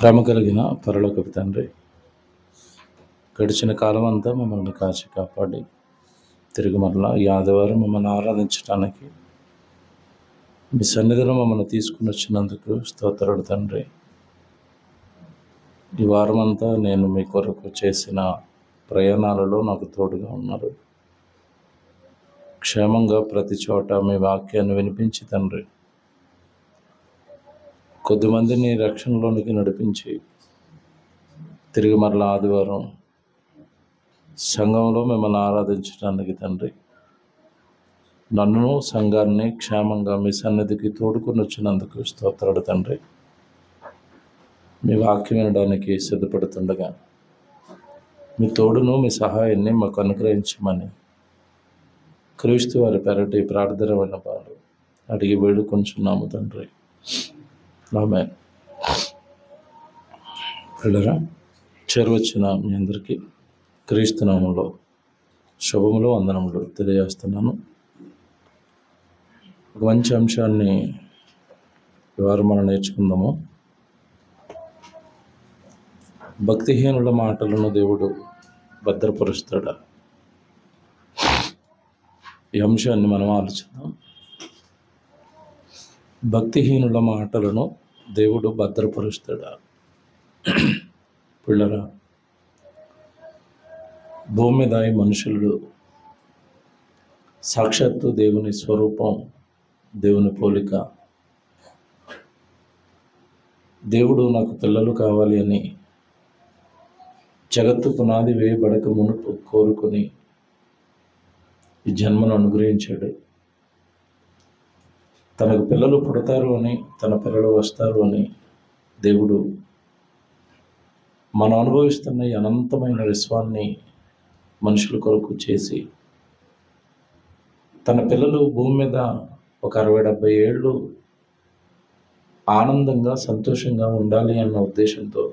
ప్రేమ కలిగిన పరలోకపు తండ్రి, గడిచిన కాలం అంతా మమ్మల్ని కాచి కాపాడి తిరిగి మరలా ఈ ఆదివారం మమ్మల్ని ఆరాధించడానికి మీ సన్నిధిలో మమ్మల్ని తీసుకుని వచ్చినందుకు స్తోత్రాలు తండ్రి. ఈ వారం అంతా నేను మీ కొరకు చేసిన ప్రయాణాలలో నాకు తోడుగా ఉన్నారు. క్షేమంగా ప్రతి చోట మీ వాక్యాన్ని వినిపించి తండ్రి, కొద్దిమందిని రక్షణలోనికి నడిపించి తిరిగి మరలా ఆదివారం సంఘంలో మిమ్మల్ని ఆరాధించడానికి తండ్రి, నన్ను సంఘాన్ని క్షేమంగా మీ సన్నిధికి తోడుకొని వచ్చినందుకు స్తోత్రాలు తండ్రి. మీ వాక్యం వినడానికి సిద్ధపడుతుండగా మీ తోడును మీ సహాయాన్ని మాకు అనుగ్రహించమని క్రీస్తు వారి పెరటి ప్రార్థన విన్నపాలు అడిగి వేడుకొంచున్నాము తండ్రి. ఆమేన్. పిల్లరా, చేరువచ్చిన మీ అందరికీ క్రీస్తు నామములో శుభములు వందనములు తెలియజేస్తున్నాను. ఒక మంచి అంశాన్ని ఇవాళ మనం నేర్చుకుందాము. భక్తిహీనుల మాటలను దేవుడు భద్రపరుస్తాడా? ఈ అంశాన్ని మనం ఆలోచిద్దాం. భక్తిహీనుల మాటలను దేవుడు భద్రపరుస్తాడా? పిల్లరా, భూమి మీద ఈ మనుషులు సాక్షాత్తు దేవుని స్వరూపం, దేవుని పోలిక. దేవుడు నాకు పిల్లలు కావాలి అని జగత్తు పునాది వేయబడక మునుపు కోరుకొని ఈ జన్మను అనుగ్రహించాడు. తనకు పిల్లలు పుడతారు అని, తన పిల్లలు వస్తారు అని దేవుడు మనం అనుభవిస్తున్న ఈ అనంతమైన విశ్వాన్ని మనుషుల కొరకు చేసి, తన పిల్లలు భూమి మీద ఒక 60-70 ఏళ్ళు ఆనందంగా సంతోషంగా ఉండాలి అన్న ఉద్దేశంతో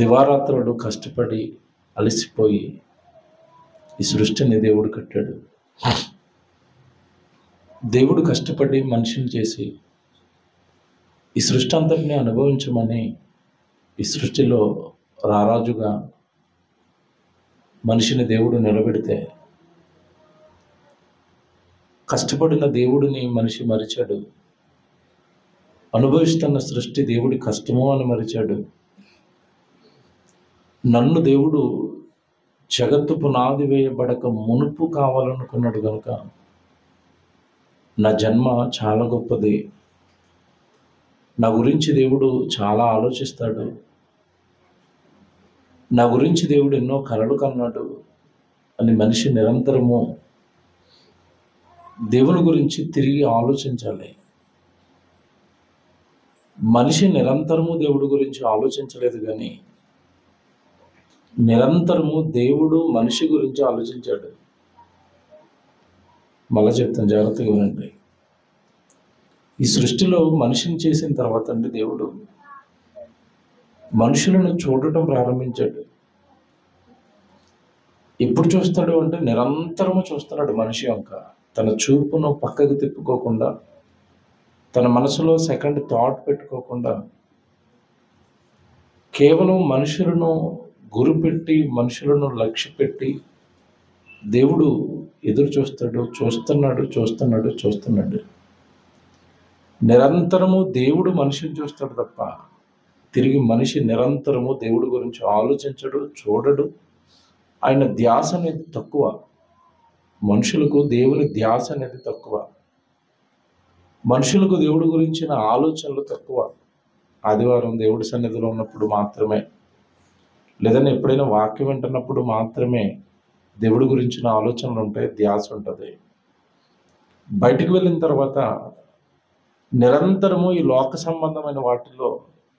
దివారాత్రులు కష్టపడి అలసిపోయి ఈ సృష్టిని దేవుడు కట్టాడు. దేవుడు కష్టపడి మనిషిని చేసి ఈ సృష్టి అంతటిని అనుభవించమని ఈ సృష్టిలో రారాజుగా మనిషిని దేవుడు నిలబెడితే, కష్టపడిన దేవుడిని మనిషి మరిచాడు. అనుభవిస్తున్న సృష్టి దేవుడి కష్టమో అని మరిచాడు. నన్ను దేవుడు జగత్తు పునాది వేయబడక మునుపు కావాలనుకున్నాడు కనుక నా జన్మ చాలా గొప్పది, నా గురించి దేవుడు చాలా ఆలోచిస్తాడు, నా గురించి దేవుడు ఎన్నో కలలు కన్నాడు అని మనిషి నిరంతరము దేవుని గురించి తిరిగి ఆలోచించాలి. మనిషి నిరంతరము దేవుడి గురించి ఆలోచించలేదు, కానీ నిరంతరము దేవుడు మనిషి గురించి ఆలోచించాడు. మళ్ళా చెప్తాను, జాగ్రత్తగా వినండి. ఈ సృష్టిలో మనిషిని చేసిన తర్వాత అండి దేవుడు మనుషులను చూడటం ప్రారంభించాడు. ఎప్పుడు చూస్తాడు అంటే నిరంతరము చూస్తున్నాడు మనిషి యొక్క. తన చూపును పక్కకు తిప్పుకోకుండా, తన మనసులో సెకండ్ థాట్ పెట్టుకోకుండా, కేవలం మనుషులను గురిపెట్టి, మనుషులను లక్ష్య పెట్టి దేవుడు ఎదురు చూస్తున్నాడు. నిరంతరము దేవుడు మనిషిని చూస్తాడు తప్ప తిరిగి మనిషి నిరంతరము దేవుడి గురించి ఆలోచించడు, చూడడు. ఆయన ధ్యాస అనేది తక్కువ. మనుషులకు దేవుని ధ్యాస అనేది తక్కువ. మనుషులకు దేవుడి గురించిన ఆలోచనలు తక్కువ. ఆదివారం దేవుడి సన్నిధిలో ఉన్నప్పుడు మాత్రమే, లేదని ఎప్పుడైనా వాక్యం వింటున్నప్పుడు మాత్రమే దేవుడి గురించిన ఆలోచనలు ఉంటాయి, ధ్యాస ఉంటుంది. బయటికి వెళ్ళిన తర్వాత నిరంతరము ఈ లోక సంబంధమైన వాటిలో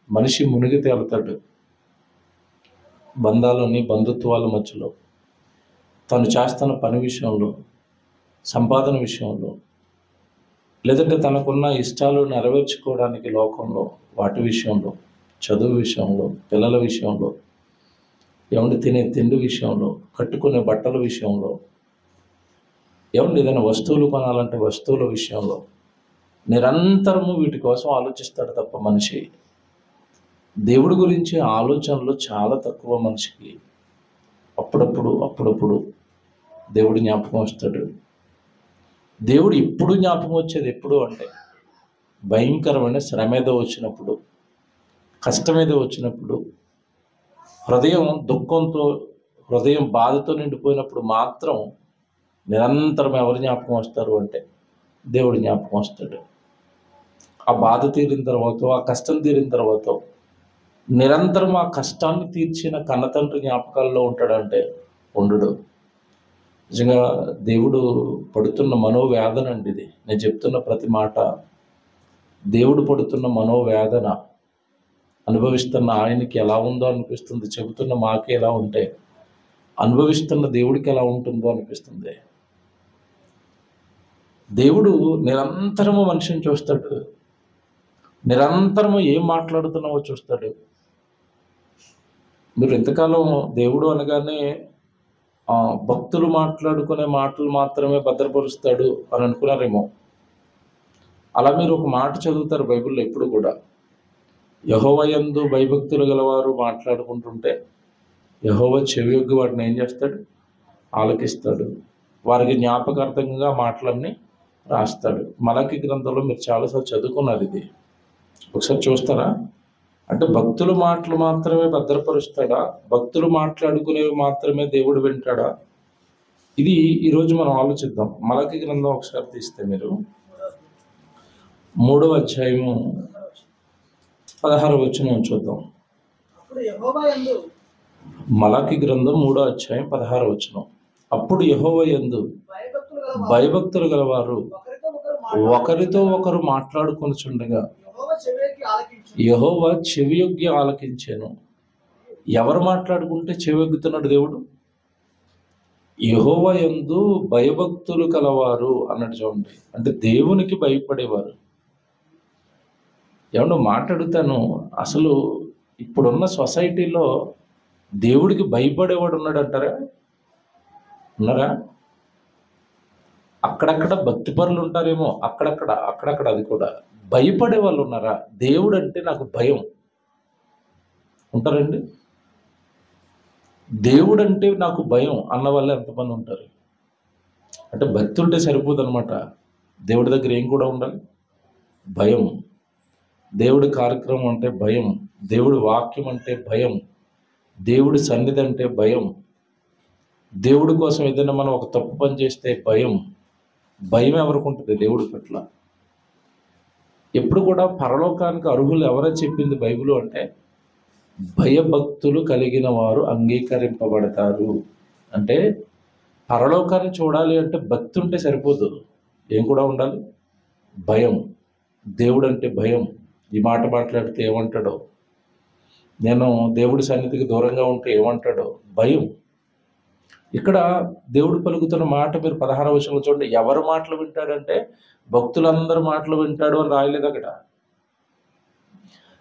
మనిషి మునిగి తేలుతాడు. బంధాలని, బంధుత్వాల మధ్యలో, తను చేస్తున్న పని విషయంలో, సంపాదన విషయంలో, లేదంటే తనకున్న ఇష్టాలు నెరవేర్చుకోవడానికి లోకంలో వాటి విషయంలో, చదువు విషయంలో, పిల్లల విషయంలో, తినే తిండి విషయంలో, కట్టుకునే బట్టల విషయంలో, ఏదైనా వస్తువులు కొనాలంటే వస్తువుల విషయంలో నిరంతరము వీటి కోసం ఆలోచిస్తాడు తప్ప మనిషి దేవుడి గురించి ఆలోచనలు చాలా తక్కువ మనిషికి. అప్పుడప్పుడు దేవుడు జ్ఞాపకం వస్తాడు. దేవుడు ఎప్పుడు జ్ఞాపకం వచ్చేది ఎప్పుడు అంటే భయంకరమైన శ్రమ ఏదో వచ్చినప్పుడు, కష్టం ఏదో వచ్చినప్పుడు, హృదయం దుఃఖంతో, హృదయం బాధతో నిండిపోయినప్పుడు మాత్రం నిరంతరం ఎవరు జ్ఞాపకం వస్తారు అంటే దేవుడు జ్ఞాపకం వస్తాడు. ఆ బాధ తీరిన తర్వాత, ఆ కష్టం తీరిన తర్వాత నిరంతరం ఆ కష్టాన్ని తీర్చిన కన్నతండ్రి జ్ఞాపకాల్లో ఉంటాడంటే ఉండడు. నిజంగా దేవుడు పడుతున్న మనోవేదన అండి ఇది. నేను చెప్తున్న ప్రతి మాట దేవుడు పడుతున్న మనోవేదన అనుభవిస్తున్న ఆయనకి ఎలా ఉందో అనిపిస్తుంది. చెబుతున్న మాకే ఎలా ఉంటే అనుభవిస్తున్న దేవుడికి ఎలా ఉంటుందో అనిపిస్తుంది. దేవుడు నిరంతరము మనిషిని చూస్తాడు. నిరంతరము ఏం మాట్లాడుతున్నావో చూస్తాడు. మీరు ఎంతకాలం దేవుడు అనగానే భక్తులు మాట్లాడుకునే మాటలు మాత్రమే భద్రపరుస్తాడు అని అనుకున్నారేమో. అలా మీరు ఒక మాట చదువుతారు బైబిల్లో ఎప్పుడు కూడా, యెహోవా యందు భయభక్తులు గలవారు మాట్లాడుకుంటుంటే యెహోవా చెవియొగ్గి వాటిని ఏం చేస్తాడు? ఆలకిస్తాడు. వారికి జ్ఞాపకార్థంగా మాటలన్నీ రాస్తాడు. మలకి గ్రంథంలో మీరు చాలాసార్లు చదువుకున్నారు ఇది. ఒకసారి చూస్తారా? అంటే భక్తుల మాటలు మాత్రమే భద్రపరుస్తాడా? భక్తులు మాట్లాడుకునేవి మాత్రమే దేవుడు వింటాడా? ఇది ఈరోజు మనం ఆలోచిద్దాం. మలకి గ్రంథం ఒకసారి తీస్తే మీరు 3వ అధ్యాయము 16వ వచనం చూద్దాం. మలకి గ్రంథం 3వ అధ్యాయం 16వ వచనం. అప్పుడు యెహోవా యందు భయభక్తులు గలవారు ఒకరితో ఒకరు మాట్లాడుకొనుచుండగా యెహోవా చెవియొగ్గి ఆలకించెను. ఎవరు మాట్లాడుకుంటే చెవియొగ్గుతున్నాడు దేవుడు? యెహోవా యందు భయభక్తులు కలవారు అన్నట్టు చూడండి. అంటే దేవునికి భయపడేవారు. ఏమన్నా మాట్లాడుతాను, అసలు ఇప్పుడున్న సొసైటీలో దేవుడికి భయపడేవాడు ఉన్నాడు అంటారా? ఉన్నారా? అక్కడక్కడ భక్తిపరులు ఉంటారేమో, అక్కడక్కడ అది కూడా. భయపడే వాళ్ళు ఉన్నారా? దేవుడు అంటే నాకు భయం ఉంటారండి? దేవుడు అంటే నాకు భయం అన్న వాళ్ళు ఎంతమంది ఉంటారు? అంటే భక్తి ఉంటే సరిపోదు అనమాట. దేవుడి దగ్గర ఏం కూడా ఉండాలి? భయం. దేవుడి కార్యక్రమం అంటే భయం, దేవుడి వాక్యం అంటే భయం, దేవుడి సన్నిధి అంటే భయం, దేవుడి కోసం ఏదైనా మనం ఒక తప్పు పని చేస్తే భయం. భయం ఎవరికి ఉంటుంది దేవుడి పట్ల? ఎప్పుడు కూడా పరలోకానికి అర్హులు ఎవరని చెప్పింది బైబిల్ అంటే భయభక్తులు కలిగిన వారు అంగీకరింపబడతారు. అంటే పరలోకాన్ని చూడాలి అంటే భక్తి ఉంటే సరిపోదు, ఏం కూడా ఉండాలి? భయం. దేవుడు అంటే భయం. ఈ మాట మాట్లాడితే ఏమంటాడో, నేను దేవుడి సన్నిధికి దూరంగా ఉంటే ఏమంటాడో భయం. ఇక్కడ దేవుడు పలుకుతున్న మాట మీరు 16వ వచనంలో చూడండి. ఎవరు మాటలు వింటాడంటే భక్తులందరూ మాటలు వింటాడు అని రాయలేదు అక్కడ.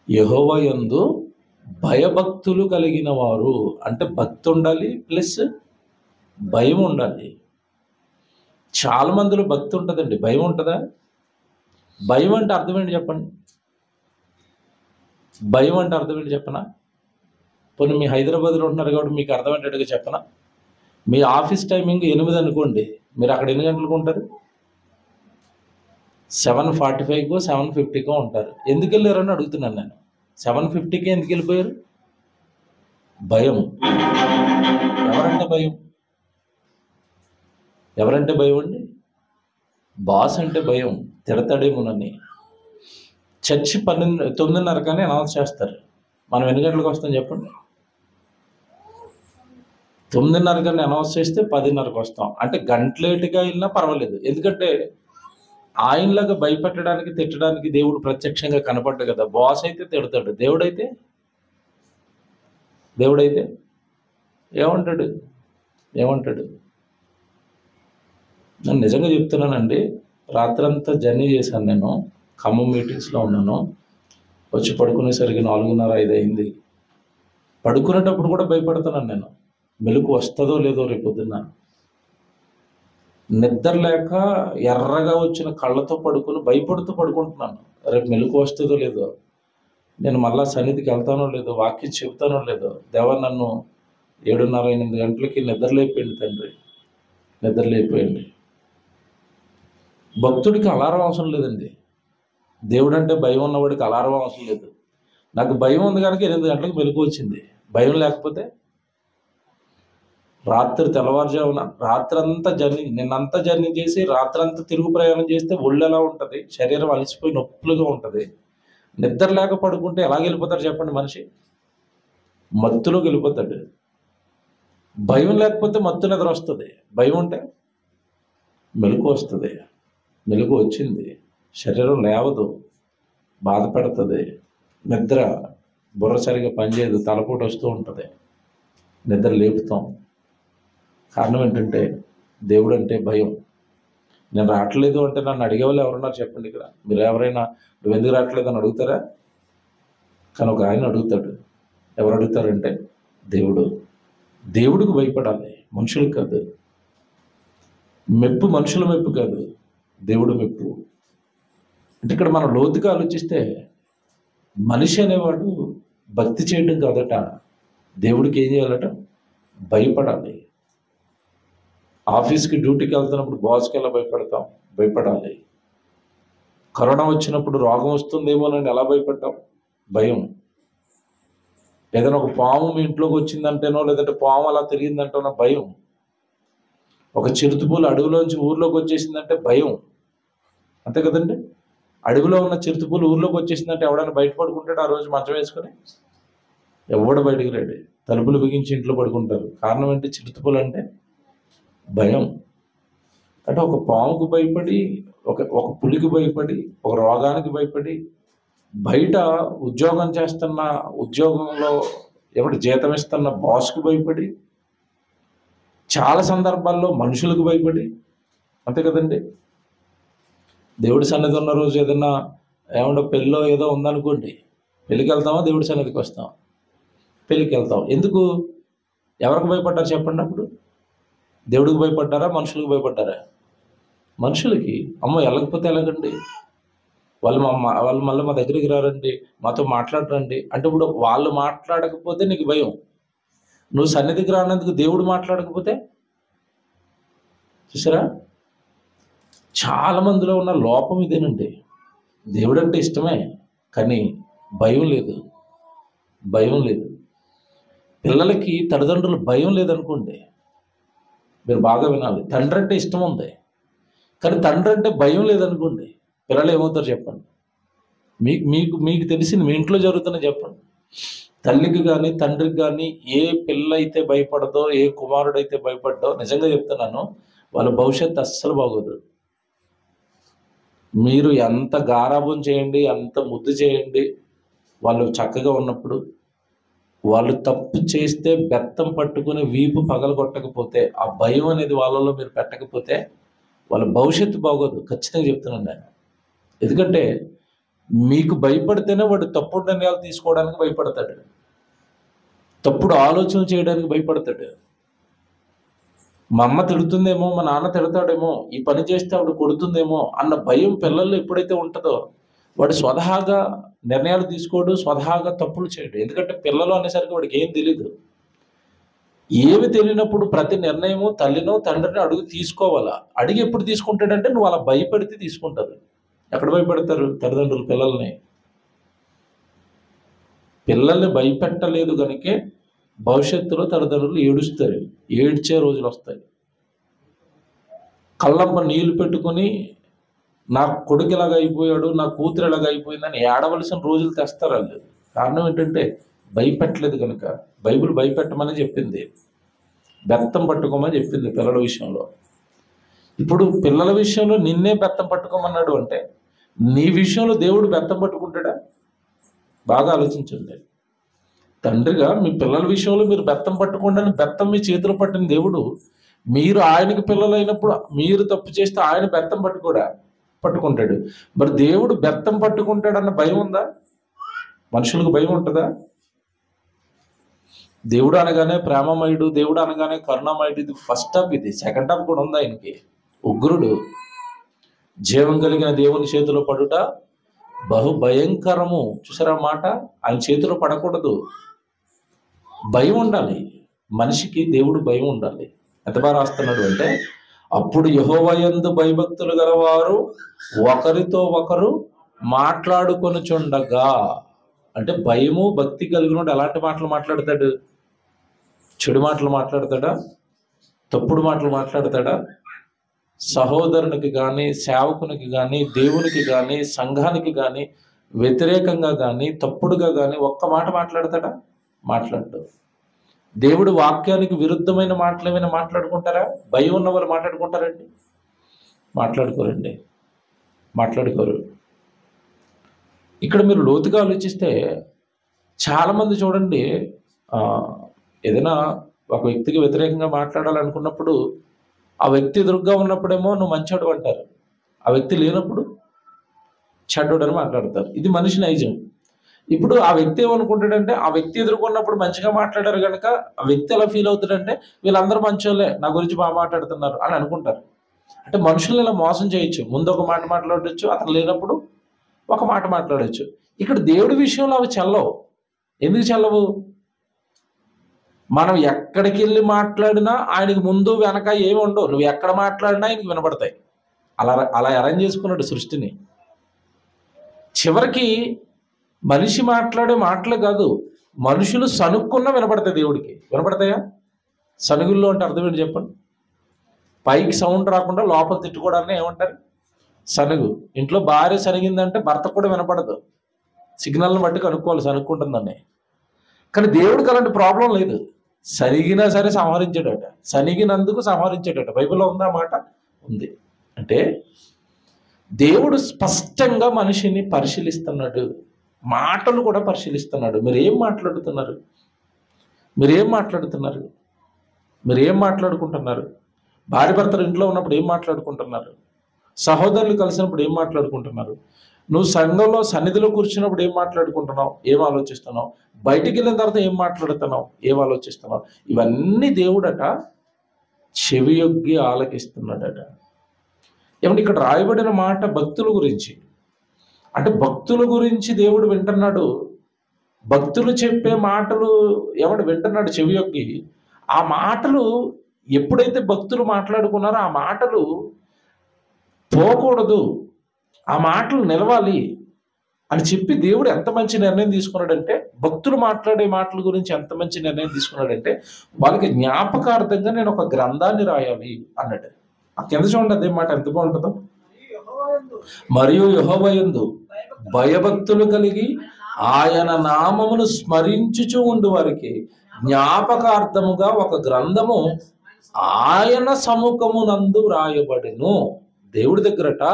యెహోవా యందు భయభక్తులు కలిగిన వారు అంటే భక్తి ఉండాలి ప్లస్ భయం ఉండాలి. చాలా మందిలో భక్తి ఉంటుందండి, భయం ఉంటుందా? భయం అంటే అర్థం ఏంటి చెప్పండి? భయం అంటే అర్థం ఏంటి చెప్పనా? పోనీ మీ హైదరాబాద్లో ఉంటున్నారు కాబట్టి మీకు అర్థమయ్యేటట్టుగా చెప్పనా? మీ ఆఫీస్ టైమింగ్ 8 అనుకోండి, మీరు అక్కడ ఎన్ని గంటలకు ఉంటారు? 7:45కో 7:50కో ఉంటారు. ఎందుకు వెళ్ళారని అడుగుతున్నాను నేను. 7:50కే ఎందుకు వెళ్ళిపోయారు? భయం. ఎవరంటే భయం? ఎవరంటే భయం అండి? బాస్ అంటే భయం, తిడతాడేమోనని. చర్చి 9:30 అనౌన్స్ చేస్తారు. మనం ఎన్ని గంటలకు వస్తాం చెప్పండి? 9:30 అనౌన్స్ చేస్తే 10:30కి వస్తాం. అంటే గంట లేటుగా వెళ్ళినా పర్వాలేదు. ఎందుకంటే ఆయనలాగా భయపెట్టడానికి, తిట్టడానికి దేవుడు ప్రత్యక్షంగా కనపడ్డు కదా. బాస్ అయితే తిడతాడు, దేవుడైతే ఏమంటాడు? నేను నిజంగా చెప్తున్నానండి. రాత్రంతా జర్నీ చేశాను నేను. ఖమ్మం మీటింగ్స్లో ఉన్నాను. వచ్చి పడుకునేసరికి 4:30, 5 అయింది. పడుకునేటప్పుడు కూడా భయపడుతున్నాను నేను. మెలకు వస్తుందో లేదో రేపొద్దున. నిద్ర లేక ఎర్రగా వచ్చిన కళ్ళతో పడుకుని భయపడుతూ పడుకుంటున్నాను. రేపు మెలకు వస్తుందో లేదో. నేను మళ్ళా సన్నిధికి వెళ్తానో లేదో, వాక్యం చెబుతానో లేదో, దేవా నన్ను 7:30, 8 గంటలకి నిద్రలేపోయింది తండ్రి, నిద్రలేపోయింది. భక్తుడికి అలారం అవసరం లేదండి. దేవుడు అంటే భయం ఉన్నవాడికి అలారం అవసరం లేదు. నాకు భయం ఉంది కనుక 8 గంటలకు మెలకు వచ్చింది. భయం లేకపోతే రాత్రి తెల్లవారుజామున రాత్రంతా నిన్నంతా జర్నీ చేసి రాత్రంతా తిరుగు ప్రయాణం చేస్తే ఒళ్ళు ఎలా ఉంటుంది, శరీరం అలసిపోయి నొప్పులుగా ఉంటుంది. నిద్ర లేక పడుకుంటే ఎలా వెళ్ళిపోతాడు చెప్పండి మనిషి? మత్తులోకి వెళ్ళిపోతాడు. భయం లేకపోతే మత్తు నిద్ర వస్తుంది, భయం ఉంటే మెలకు వస్తుంది. మెలకు వచ్చింది, శరీరం లేవదు, బాధపడుతుంది, నిద్ర బుర్ర సరిగా పనిచేయదు, తలపోటు వస్తూ ఉంటుంది, నిద్ర లేపుతాం. కారణం ఏంటంటే దేవుడు అంటే భయం. నేను రావట్లేదు అంటే నన్ను అడిగేవాళ్ళు ఎవరున్నారు చెప్పండి? ఇక్కడ మీరు ఎవరైనా నువ్వు ఎందుకు రావట్లేదు అని అడుగుతారా? కానీ ఒక ఆయన అడుగుతాడు. ఎవరు అడుగుతారంటే దేవుడు. దేవుడికి భయపడాలి, మనుషులకు కాదు. మెప్పు మనుషుల మెప్పు కాదు, దేవుడు మెప్పు. అంటే ఇక్కడ మనం లోతుగా ఆలోచిస్తే మనిషి అనేవాడు భక్తి చేయడం కాదట, దేవుడికి ఏం చేయాలట? భయపడాలి. ఆఫీస్కి డ్యూటీకి వెళ్తున్నప్పుడు బాస్కి ఎలా భయపడాలి. కరోనా వచ్చినప్పుడు రోగం వస్తుందేమోనని ఎలా భయపడ్డాం? భయం. ఏదైనా ఒక పాము మీ ఇంట్లోకి వచ్చిందంటేనో, లేదంటే పాము అలా తిరిగిందంటేనో భయం. ఒక చిరుతపులు అడవిలోంచి ఊర్లోకి వచ్చేసిందంటే భయం. అంతే కదండి? అడవిలో ఉన్న చిరుతపులు ఊర్లోకి వచ్చేసిందంటే ఎవడైనా బయట పడుకుంటాడు ఆ రోజు మంచం వేసుకొని? ఎవడు బయటికి రాడు, తలుపులు బిగించి ఇంట్లో పడుకుంటారు. కారణం ఏంటి? చిరుతపులు అంటే భయం. అంటే ఒక పాముకు భయపడి, ఒక పులికి భయపడి, ఒక రోగానికి భయపడి, బయట ఉద్యోగం చేస్తున్న ఉద్యోగంలో ఎవడు జీతం ఇస్తున్న బాస్కు భయపడి, చాలా సందర్భాల్లో మనుషులకు భయపడి. అంతే కదండి? దేవుడి సన్నిధి ఉన్న రోజు ఏదన్నా ఏమన్నా పెళ్ళిలో ఏదో ఉందనుకోండి, పెళ్ళికి వెళ్తామా? దేవుడి సన్నిధికి వస్తాం, పెళ్ళికి వెళ్తాం. ఎందుకు? ఎవరికి భయపడ్డారు చెప్పండి? అప్పుడు దేవుడికి భయపడ్డారా, మనుషులకు భయపడ్డారా? మనుషులకి. అమ్మో వెళ్ళకపోతే ఎలాగండి, వాళ్ళు మళ్ళీ మా దగ్గరికి రారండి, మాతో మాట్లాడరండి అంటే ఇప్పుడు వాళ్ళు మాట్లాడకపోతే నీకు భయం. నువ్వు సన్నిధికి రానందుకు దేవుడు మాట్లాడకపోతే? చూసారా, చాలా మందిలో ఉన్న లోపం ఇదేనండి. దేవుడు అంటే ఇష్టమే, కానీ భయం లేదు. భయం లేదు. పిల్లలకి తల్లిదండ్రులు భయం లేదనుకోండి, మీరు బాగా వినాలి. తండ్రి అంటే ఇష్టం ఉంది, కానీ తండ్రి అంటే భయం లేదనుకోండి, పిల్లలు ఏమవుతారు చెప్పండి? మీకు తెలిసింది మీ ఇంట్లో జరుగుతుందని చెప్పండి. తల్లికి కానీ తండ్రికి కానీ ఏ పిల్ల అయితే భయపడదో, ఏ కుమారుడైతే భయపడ్డో, నిజంగా చెప్తున్నాను, వాళ్ళ భవిష్యత్తు అస్సలు బాగోదు. మీరు ఎంత గారాబం చేయండి, ఎంత ముద్దు చేయండి, వాళ్ళు చక్కగా ఉన్నప్పుడు, వాళ్ళు తప్పు చేస్తే బెత్తం పట్టుకుని వీపు పగలగొట్టకపోతే, ఆ భయం అనేది వాళ్ళలో మీరు పెట్టకపోతే వాళ్ళ భవిష్యత్తు బాగోదు. ఖచ్చితంగా చెప్తున్నాను నేను. ఎందుకంటే మీకు భయపడితేనే వాడు తప్పుడు నిర్ణయాలు తీసుకోవడానికి భయపడతాడు, తప్పుడు ఆలోచనలు చేయడానికి భయపడతాడు. మా అమ్మ తిడుతుందేమో, మా నాన్న తిడతాడేమో, ఈ పని చేస్తే ఆవిడ కొడుతుందేమో అన్న భయం పిల్లల్లో ఎప్పుడైతే ఉంటుందో వాడు స్వతహాగా నిర్ణయాలు తీసుకోడు, స్వతహాగా తప్పులు చేయడు. ఎందుకంటే పిల్లలు అనేసరికి వాడికి ఏం తెలీదు. ఏమి తెలియనప్పుడు ప్రతి నిర్ణయము తల్లినో తండ్రిని అడుగు తీసుకోవాలా. అడిగి ఎప్పుడు తీసుకుంటాడంటే నువ్వు అలా భయపెడితే తీసుకుంటారు. ఎక్కడ భయపెడతారు తల్లిదండ్రులు పిల్లల్ని భయపెట్టలేదు కనుకే భవిష్యత్తులో తల్లిదండ్రులు ఏడుస్తారు, ఏడ్చే రోజులు వస్తాయి. కళ్ళమ్మ నీళ్లు పెట్టుకుని నా కొడుకు ఇలాగ అయిపోయాడు, నా కూతురు ఇలాగ అయిపోయిందని ఏడవలసిన రోజులు తెస్తారు వాళ్ళు. కారణం ఏంటంటే భయపెట్టలేదు కనుక. బైబిల్ భయపెట్టమని చెప్పింది, బెత్తం పట్టుకోమని చెప్పింది పిల్లల విషయంలో. ఇప్పుడు పిల్లల విషయంలో నిన్నే బెత్తం పట్టుకోమన్నాడు అంటే నీ విషయంలో దేవుడు బెత్తం పట్టుకుంటాడా? బాగా ఆలోచించండి. తండ్రిగా మీ పిల్లల విషయంలో మీరు బెత్తం పట్టుకోండి, బెత్తం మీ చేతిలో పట్టిన దేవుడు, మీరు ఆయనకి పిల్లలైనప్పుడు మీరు తప్పు చేస్తే ఆయన బెత్తం పట్టుకుంటాడు. మరి దేవుడు బెత్తం పట్టుకుంటాడన్న భయం ఉందా? మనుషులకు భయం ఉంటుందా? దేవుడు అనగానే ప్రేమమయుడు, దేవుడు అనగానే కరుణామయుడు, ఇది ఫస్ట్ హాఫ్. ఇది సెకండ్ హాఫ్ కూడా ఉంది. ఆయనకి ఉగ్రుడు, జీవం కలిగిన దేవుని చేతిలో పడుట బహు భయంకరము. చూసారా మాట? ఆయన చేతిలో పడకూడదు. భయం ఉండాలి మనిషికి, దేవుడు భయం ఉండాలి. ఎంత బాగా రాస్తున్నాడు అంటే, అప్పుడు యెహోవా యందు భయభక్తులు గలవారు ఒకరితో ఒకరు మాట్లాడుకొనుచుండగా. అంటే భయము భక్తి కలిగినోడు ఎలాంటి మాటలు మాట్లాడతాడు? చెడు మాటలు మాట్లాడతాడా? తప్పుడు మాటలు మాట్లాడతాడా? సహోదరునికి కానీ, సేవకునికి కానీ, దేవునికి కానీ, సంఘానికి కానీ వ్యతిరేకంగా కానీ, తప్పుడుగా కానీ ఒక్క మాట మాట్లాడతాడా? మాట్లాడడు. దేవుడు వాక్యానికి విరుద్ధమైన మాటలు ఏమైనా మాట్లాడుకుంటారా? భయం ఉన్న వాళ్ళు మాట్లాడుకుంటారండి? మాట్లాడుకోరండి, మాట్లాడుకోరు. ఇక్కడ మీరు లోతుగా ఆలోచిస్తే చాలామంది చూడండి, ఏదైనా ఒక వ్యక్తికి వ్యతిరేకంగా మాట్లాడాలనుకున్నప్పుడు ఆ వ్యక్తి ఎదురుగ్గా ఉన్నప్పుడేమో నువ్వు మంచోడు అంటారు, ఆ వ్యక్తి లేనప్పుడు చెడ్డోడు అని మాట్లాడతారు. ఇది మనిషి నైజం. ఇప్పుడు ఆ వ్యక్తి ఏమనుకుంటాడంటే, ఆ వ్యక్తి ఎదుర్కొన్నప్పుడు మంచిగా మాట్లాడారు కనుక ఆ వ్యక్తి ఎలా ఫీల్ అవుతాడంటే, వీళ్ళందరూ మంచోళ్ళే, నా గురించి బాగా మాట్లాడుతున్నారు అని అనుకుంటారు. అంటే మనుషుల్ని ఇలా మోసం చేయొచ్చు. ముందు ఒక మాట మాట్లాడవచ్చు, అతను లేనప్పుడు ఒక మాట మాట్లాడవచ్చు. ఇక్కడ దేవుడి విషయంలో అవి చెల్లవు. ఎందుకు చెల్లవు? మనం ఎక్కడికి వెళ్ళి మాట్లాడినా ఆయనకి ముందు వెనక ఏమి ఉండవు. నువ్వు ఎక్కడ మాట్లాడినా ఆయనకి వినపడతాయి. అలా అలా అరేంజ్ చేసుకున్నాడు సృష్టిని. చివరికి మనిషి మాట్లాడే మాటలే కాదు, మనుషులు సనుక్కున్నా వినపడతాయి. దేవుడికి వినపడతాయా? సనుగుల్లో అంటే అర్థం ఏంటి చెప్పండి? పైకి సౌండ్ రాకుండా లోపల తిట్టుకోవడాన్ని ఏమంటారు? సనుగు. ఇంట్లో భార్య సనిగిందంటే భర్త కూడా వినపడదు. సిగ్నల్ని బట్టి కనుక్కోవాలి సనుక్కుంటుందని. కానీ దేవుడికి అలాంటి ప్రాబ్లం లేదు. సనిగినా సరే సంహరించాడట, సనిగినందుకు సంహరించాడట. బైబిల్లో ఉందా మాట? ఉంది. అంటే దేవుడు స్పష్టంగా మనిషిని పరిశీలిస్తున్నాడు, మాటలు కూడా పరిశీలిస్తున్నాడు. మీరేం మాట్లాడుతున్నారు? మీరేం మాట్లాడుతున్నారు? మీరేం మాట్లాడుకుంటున్నారు? భార్య భర్తలు ఇంట్లో ఉన్నప్పుడు ఏం మాట్లాడుకుంటున్నారు? సహోదరులు కలిసినప్పుడు ఏం మాట్లాడుకుంటున్నారు? నువ్వు సంఘంలో సన్నిధిలో కూర్చున్నప్పుడు ఏం మాట్లాడుకుంటున్నావు? ఏం ఆలోచిస్తున్నావు? బయటికి వెళ్ళిన తర్వాత ఏం మాట్లాడుతున్నావు? ఏం ఆలోచిస్తున్నావు? ఇవన్నీ దేవుడట చెవియొగ్గి ఆలకిస్తున్నాడట. ఏమంటే ఇక్కడ రాయబడిన మాట భక్తుల గురించి. అంటే భక్తుల గురించి దేవుడు వింటున్నాడు. భక్తులు చెప్పే మాటలు ఎవడు వింటున్నాడు చెవియొగ్గి. ఆ మాటలు ఎప్పుడైతే భక్తులు మాట్లాడుకున్నారో ఆ మాటలు పోకూడదు, ఆ మాటలు నిలవాలి అని చెప్పి దేవుడు ఎంత మంచి నిర్ణయం తీసుకున్నాడంటే, భక్తులు మాట్లాడే మాటల గురించి ఎంత మంచి నిర్ణయం తీసుకున్నాడంటే, వాళ్ళకి జ్ఞాపకార్థంగా నేను ఒక గ్రంథాన్ని రాయాలి అన్నాడు. ఆ కింద చూడండి అదే మాట ఎంత బాగుంటుందో. మరియు యెహోవా యందు భయభక్తులు కలిగి ఆయన నామమును స్మరించుచూ ఉండు వారికి జ్ఞాపకార్థముగా ఒక గ్రంథము ఆయన సముఖమునందు రాయబడెను. దేవుడి దగ్గరట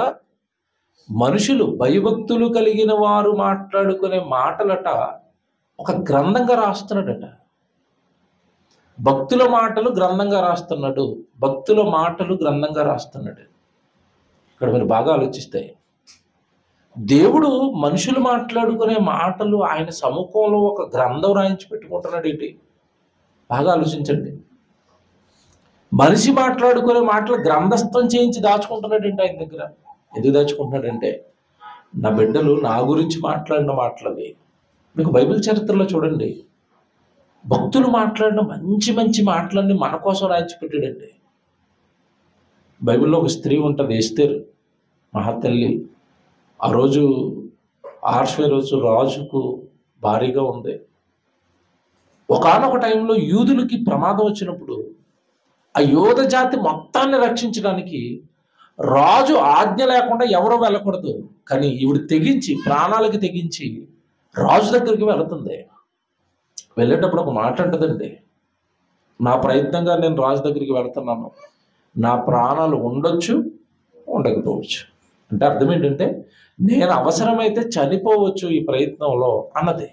మనుషులు భయభక్తులు కలిగిన వారు మాట్లాడుకునే మాటలట ఒక గ్రంథంగా రాస్తున్నాడట. భక్తుల మాటలు గ్రంథంగా రాస్తున్నాడు, భక్తుల మాటలు గ్రంథంగా రాస్తున్నాడు. ఇక్కడ మీరు బాగా ఆలోచిస్తే దేవుడు మనుషులు మాట్లాడుకునే మాటలు ఆయన సముఖంలో ఒక గ్రంథం రాయించి పెట్టుకుంటున్నాడు ఏంటి? బాగా ఆలోచించండి. మనిషి మాట్లాడుకునే మాటలు గ్రంథస్థం చేయించి దాచుకుంటున్నాడు ఏంటి ఆయన దగ్గర? ఎందుకు దాచుకుంటున్నాడంటే, నా బిడ్డలు నా గురించి మాట్లాడిన మాటలవి. మీకు బైబిల్ చరిత్రలో చూడండి, భక్తులు మాట్లాడిన మంచి మంచి మాటలన్నీ మన కోసం రాయించి పెట్టాడండి. బైబిల్లో ఒక స్త్రీ ఉంటుంది, ఎస్తేరు మహాతల్లి. ఆ రోజు ఆహష్వేరోషు రాజుకు భారీగా ఉంది. ఒకానొక టైంలో యూదులకి ప్రమాదం వచ్చినప్పుడు ఆ యోధ జాతి మొత్తాన్ని రక్షించడానికి రాజు ఆజ్ఞ లేకుండా ఎవరో వెళ్ళకూడదు, కానీ ఈవిడ తెగించి, ప్రాణాలకి తెగించి రాజు దగ్గరికి వెళుతుంది. వెళ్ళేటప్పుడు ఒక మాట అంటదండి, నా ప్రయత్నంగా నేను రాజు దగ్గరికి వెళ్తున్నాను, నా ప్రాణాలు ఉండొచ్చు ఉండకపోవచ్చు. అంటే అర్థం ఏంటంటే, నేను అవసరమైతే చనిపోవచ్చు ఈ ప్రయత్నంలో అన్నది.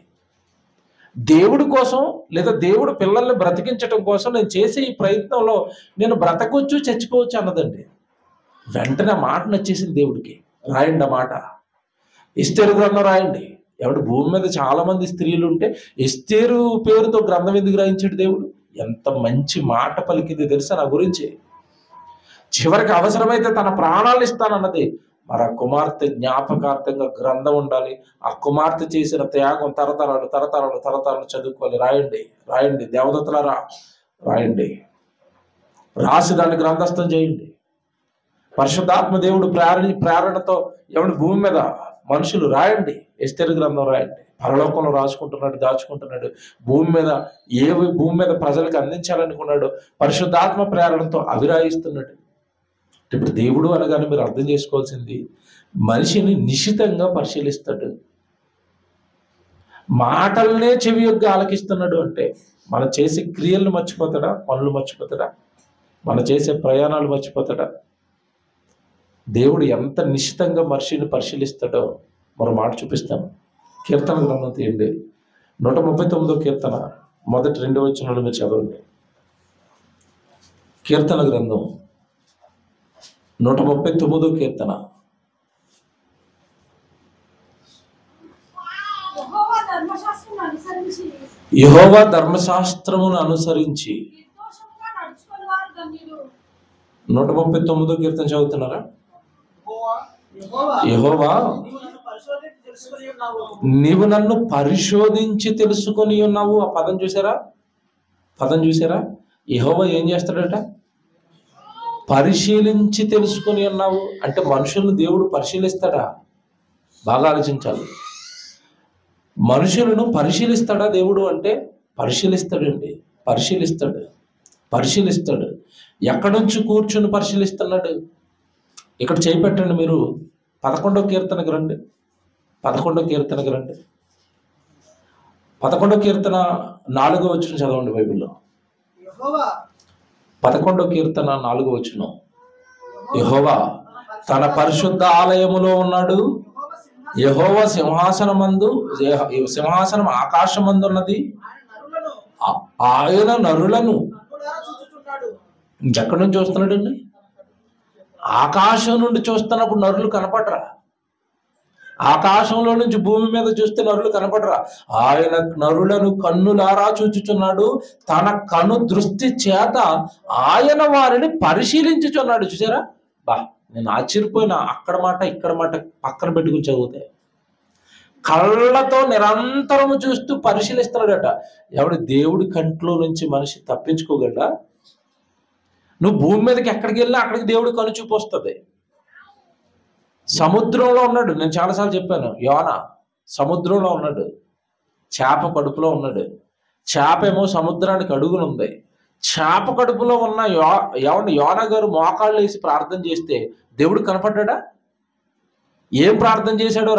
దేవుడి కోసం లేదా దేవుడు పిల్లల్ని బ్రతికించడం కోసం నేను చేసే ఈ ప్రయత్నంలో నేను బ్రతకొచ్చు చచ్చిపోవచ్చు అన్నదండి. వెంటనే మాట నచ్చేసింది దేవుడికి. రాయండి ఆ మాట, ఎస్తేరు గ్రంథం రాయండి. ఎవడు భూమి మీద చాలా మంది స్త్రీలు ఉంటే ఎస్తేరు పేరుతో గ్రంథం ఎందుకు రాయించాడు దేవుడు? ఎంత మంచి మాట పలికింది తెలుసా నా గురించి. చివరికి అవసరమైతే తన ప్రాణాలు ఇస్తానన్నది. మరి ఆ కుమార్తె జ్ఞాపకార్థంగా గ్రంథం ఉండాలి. ఆ కుమార్తె చేసిన త్యాగం తరతరాలు తరతరాలు తరతరాలు చదువుకోవాలి. రాయండి, రాయండి దేవదత్తులారా, రాయండి, రాసి దాన్ని గ్రంథస్థం చేయండి. పరిశుద్ధాత్మ దేవుడు ప్రేరణతో ఎవరి భూమి మీద మనుషులు రాయండి. ఎస్తేరు గ్రంథం రాయండి. పరలోకంలో రాసుకుంటున్నాడు, దాచుకుంటున్నాడు. భూమి మీద ప్రజలకు అందించాలనుకున్నాడు. పరిశుద్ధాత్మ ప్రేరణతో అవి రాయిస్తున్నాడు. ఇప్పుడు దేవుడు అనగానే మీరు అర్థం చేసుకోవాల్సింది, మనిషిని నిశితంగా పరిశీలిస్తాడు. మాటలనే చెవి యొగ్గి ఆలకిస్తున్నాడు అంటే మనం చేసే క్రియలను మర్చిపోతాడా? పనులు మర్చిపోతాడా? మనం చేసే ప్రయాణాలు మర్చిపోతాడా? దేవుడు ఎంత నిశితంగా మనిషిని పరిశీలిస్తాడో మరో మాట చూపిస్తాను. కీర్తన గ్రంథం తీయండి. 139వ కీర్తన మొదటి 2 వచనాలు మీరు చదవండి. కీర్తన గ్రంథం 139వ కీర్తన. యెహోవా ధర్మశాస్త్రమును అనుసరించి 139వ కీర్తన చదువుతున్నారా? యెహోవా నీవు నన్ను పరిశోధించి తెలుసుకొని ఉన్నావు. ఆ పదం చూసారా? యెహోవా ఏం చేస్తాడట? పరిశీలించి తెలుసుకొని ఉన్నావు అంటే మనుషులను దేవుడు పరిశీలిస్తాడా? బాగా ఆలోచించాలి. మనుషులను పరిశీలిస్తాడా దేవుడు అంటే? పరిశీలిస్తాడండి. పరిశీలిస్తాడు. ఎక్కడి నుంచి కూర్చుని పరిశీలిస్తున్నాడు? ఇక్కడ చేపెట్టండి మీరు 11వ కీర్తనకు రండి. 11వ కీర్తనకు రండి. 11వ కీర్తన 4వ వచనం చదవండి బైబిల్లో. 11వ కీర్తన 4వ వచనం. యెహోవా తన పరిశుద్ధ ఆలయములో ఉన్నాడు. యెహోవా సింహాసనం ఆకాశమందున్నది. ఆయన నరులను ఇంకెక్కడి నుంచి చూస్తున్నాడండి? ఆకాశం నుండి చూస్తున్నప్పుడు నరులు కనపడరా? ఆకాశంలో నుంచి భూమి మీద చూస్తే నరులు కనపడరా? ఆయన నరులను కన్నులారా చూచుచున్నాడు. తన కను దృష్టి చేత ఆయన వారిని పరిశీలించుచున్నాడు. చూసారా? నేను ఆశ్చర్యపోయినా. అక్కడ మాట ఇక్కడ మాట పక్కన పెట్టుకుని చదివితే కళ్ళతో నిరంతరము చూస్తూ పరిశీలిస్తున్నాడట. దేవుడి కంట్లో నుంచి మనిషి తప్పించుకోగలడా? నువ్వు భూమి మీదకి ఎక్కడికి వెళ్ళినా అక్కడికి దేవుడు కనుచూపు వస్తుంది. సముద్రంలో ఉన్నాడు. నేను చాలాసార్లు చెప్పాను. యోనా సముద్రంలో ఉన్నాడు. చేప కడుపులో ఉన్నాడు. చేప ఏమో సముద్రానికి అడుగునుంది. చేప కడుపులో ఉన్న యోనా గారు మోకాళ్ళు వేసి ప్రార్థన చేస్తే దేవుడు కనపడ్డా? ఏం ప్రార్థన చేశాడో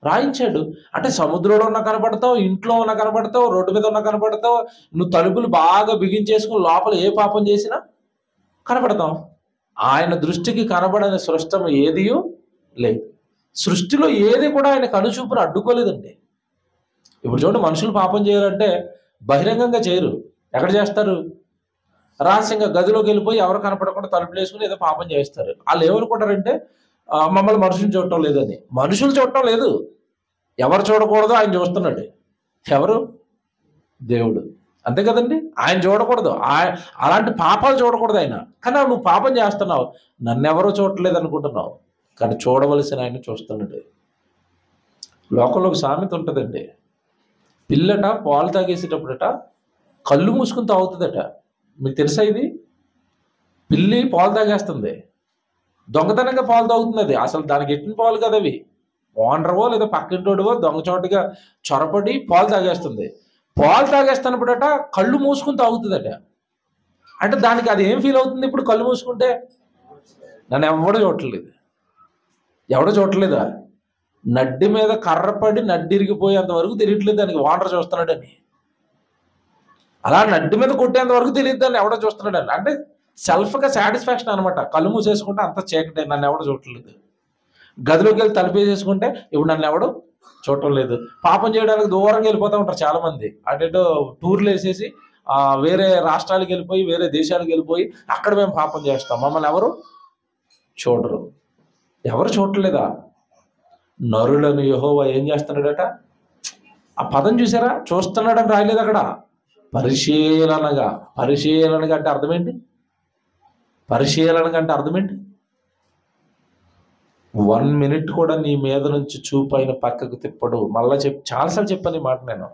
రాయించాడు. అంటే సముద్రంలో ఉన్న కనపడతావు, ఇంట్లో ఉన్న కనపడతావు, రోడ్డు మీద ఉన్న కనపడతావు, నువ్వు తలుపులు బాగా బిగించేసుకుని లోపల ఏ పాపం చేసినా కనపడతావు. ఆయన దృష్టికి కనబడని సృష్టం ఏది లేదు. సృష్టిలో ఏది కూడా ఆయన కనుచూపును అడ్డుకోలేదండి. ఇప్పుడు చూడండి, మనుషులు పాపం చేయాలంటే బహిరంగంగా చేయరు. ఎక్కడ చేస్తారు? రహస్యంగా గదిలోకి వెళ్ళిపోయి ఎవరు కనపడకుండా తలుపులు వేసుకుని ఏదో పాపం చేస్తారు. వాళ్ళు ఏమనుకుంటారంటే మమ్మల్ని మనుషులు చూడటం లేదని. మనుషులు చూడటం లేదు. ఎవరు చూడకూడదో ఆయన చూస్తున్నాడు. ఎవరు? దేవుడు. అంతే కదండి. ఆయన చూడకూడదు. అలాంటి పాపాలు చూడకూడదు ఆయన. కానీ నువ్వు పాపం చేస్తున్నావు, నన్నెవరో చూడట్లేదు అనుకుంటున్నావు, కానీ చూడవలసిన ఆయన చూస్తున్నాడు. లోకంలో ఒక సామెత ఉంటుందండి. పిల్లట పాలు తాగేసేటప్పుడట కళ్ళు మూసుకుని తాగుతుందట. మీకు తెలుసా ఇది? పిల్లి పాలు తాగేస్తుంది, దొంగతనంగా పాలు తాగుతుంది. అది అసలు దానికి ఎట్టిన పాలు కదా అవి. ఓనరవో లేదా పక్కింటోడివో దొంగచోటుగా చొరపడి పాలు తాగేస్తుంది. పాలు తాగేస్తున్నప్పుడట కళ్ళు మూసుకుని తాగుతుందట. అంటే దానికి అది ఏం ఫీల్ అవుతుంది ఇప్పుడు? కళ్ళు మూసుకుంటే నన్ను ఎవడో చూడట్లేదా? నడ్డి మీద కర్రపడి నడ్డి ఇరిగిపోయేంత వరకు తెలియట్లేదు దానికి ఓనర్ చూస్తున్నాడని. అలా నడ్డి మీద కొట్టేంత వరకు తెలియదు దాన్ని ఎవడో చూస్తున్నాడని. అంటే సెల్ఫ్గా సాటిస్ఫాక్షన్ అనమాట. కళ్ళు మూసేసుకుంటే అంత చీకటే, నన్ను ఎవడో చూడట్లేదు. గదిలోకి వెళ్ళి తలుపేసేసుకుంటే ఇప్పుడు నన్ను ఎవడో చూడటం లేదు. పాపం చేయడానికి దూరంగా వెళ్ళిపోతూ ఉంటారు చాలామంది. అటేటో టూర్లు వేసేసి వేరే రాష్ట్రాలకు వెళ్ళిపోయి వేరే దేశాలకు వెళ్ళిపోయి అక్కడ మేము పాపం చేస్తాం, మమ్మల్ని ఎవరు చూడరు. ఎవరు చూడలేదా? నరులను యెహోవా ఏం చేస్తున్నాడట? ఆ పదం చూసారా? చూస్తున్నాడని రాయలేదు అక్కడ. పరిశీలనగా అంటే అర్థమేంటి? 1 మినిట్ కూడా నీ మీద నుంచి చూపు ఆయన పక్కకు తిప్పడు. మళ్ళా చాలాసార్లు చెప్పాను ఈ మాట నేను.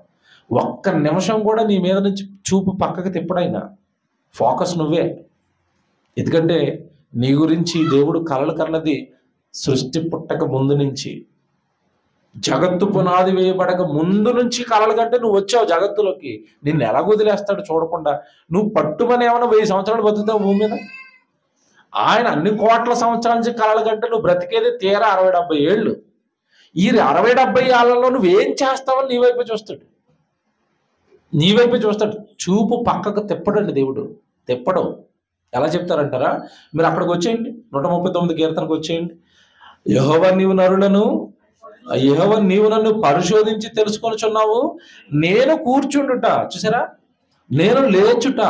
ఒక్క నిమిషం కూడా నీ మీద నుంచి చూపు పక్కకు తిప్పడైనా. ఫోకస్ నువ్వే. ఎందుకంటే నీ గురించి దేవుడు కలలు కన్నది సృష్టి పుట్టక ముందు నుంచి, జగత్తు పునాది వేయబడక ముందు నుంచి కలలు కంటే నువ్వు వచ్చావు జగత్తులోకి. నిన్ను ఎలా వదిలేస్తాడు చూడకుండా? నువ్వు పట్టుమని ఏమైనా 1000 సంవత్సరాలు బతుకుతావు భూమి మీద? ఆయన అన్ని కోట్ల సంవత్సరాల నుంచి కలలు కంటే నువ్వు బ్రతికేది తీరా 60-70 ఏళ్ళు. ఈ 60-70 ఏళ్లలో నువ్వేం చేస్తావని నీ వైపు చూస్తాడు. నీ వైపు చూస్తాడు. చూపు పక్కకు తిప్పడండి దేవుడు, తిప్పడం. ఎలా చెప్తారంటారా? మీరు అక్కడికి వచ్చేయండి, 139 కీర్తనకు వచ్చేయండి. యెహోవా నీవు నన్ను పరిశోధించి తెలుసుకొనుచున్నావు. నేను కూర్చుండుట, చూసారా, నేను లేచుట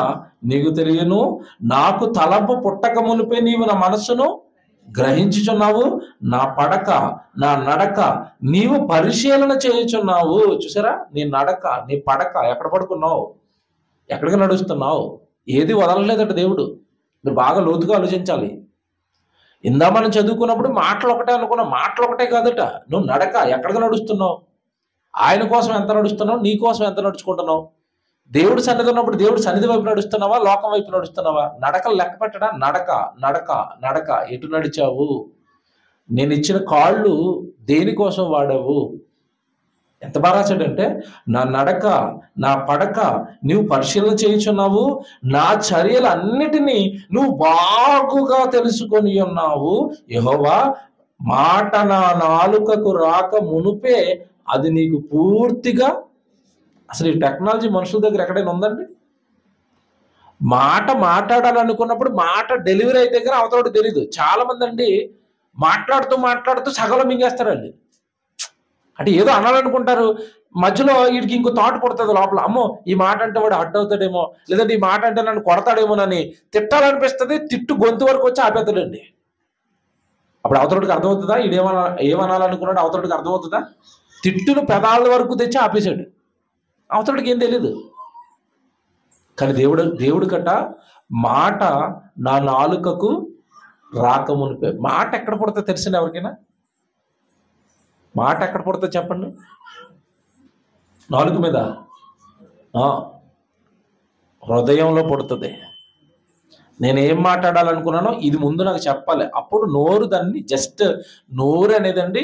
నీకు తెలియను. నాకు తలంపు పుట్టక మునిపే నీవు నా మనస్సును గ్రహించుచున్నావు. నా పడక నా నడక నీవు పరిశీలన చేయుచున్నావు. చూసారా, నీ నడక నీ పడక, ఎక్కడ పడుకున్నావు, ఎక్కడికి నడుస్తున్నావు, ఏది వదలలేదట దేవుడు. మీరు బాగా లోతుగా ఆలోచించాలి. ఇందా మనం చదువుకున్నప్పుడు మాటలు ఒకటే అనుకున్నాం. మాటలు ఒకటే కాదట, నువ్వు నడక ఎక్కడికి నడుస్తున్నావు, ఆయన కోసం ఎంత నడుస్తున్నావు, నీ కోసం ఎంత నడుచుకుంటున్నావు, దేవుడు సన్నిధి ఉన్నప్పుడు దేవుడు సన్నిధి వైపు నడుస్తున్నావా, లోకం వైపు నడుస్తున్నావా? నడకలు లెక్క పెట్టడా? నడక నడక నడక, ఎటు నడిచావు? నేను ఇచ్చిన కాళ్ళు దేనికోసం వాడావు? ఎంత బాగా రాశాడంటే, నా నడక నా పడక నువ్వు పరిశీలన చేయుచున్నావు. నా చర్యలన్నిటినీ నువ్వు బాగుగా తెలుసుకొని ఉన్నావు. యెహోవా మాట నా నాలుకకు రాక మునుపే అది నీకు పూర్తిగా. అసలు ఈ టెక్నాలజీ మనుషుల దగ్గర ఎక్కడైనా ఉందండి? మాట మాట్లాడాలనుకున్నప్పుడు మాట డెలివరీ అయితే కానీ అవతలకి తెలియదు. చాలా మంది అండి మాట్లాడుతూ మాట్లాడుతూ సగంలో మింగేస్తారండి. అంటే ఏదో అనాలనుకుంటారు, మధ్యలో వీడికి ఇంకో థాట్ పుడుతుంది లోపల, అమ్మో ఈ మాట అంటే వాడు హట్ అవుతాడేమో, లేదంటే ఈ మాట అంటే నన్ను కొడతాడేమోనని తిట్టాలనిపిస్తుంది. తిట్టు గొంతు వరకు వచ్చి ఆపేస్తాడండి. అప్పుడు అవతలకి అర్థమవుతుందా ఏమనాలనుకున్నాడు? అవతలకి అర్థమవుతుందా? తిట్టును పెదాల వరకు తెచ్చి ఆపేశాడు. అవతలకి ఏం తెలియదు. కానీ దేవుడు కట్ట మాట నా నాలుకకు రాకమునిపే. మాట ఎక్కడ పుడుతుందో తెలిసిన ఎవరికైనా? మాట ఎక్కడ పుడుతుందో చెప్పండి. నాలుక మీద, హృదయంలో పుడుతుంది. నేనేం మాట్లాడాలనుకున్నానో ఇది ముందు నాకు చెప్పాలి, అప్పుడు నోరు దాన్ని నోరు అనేదండి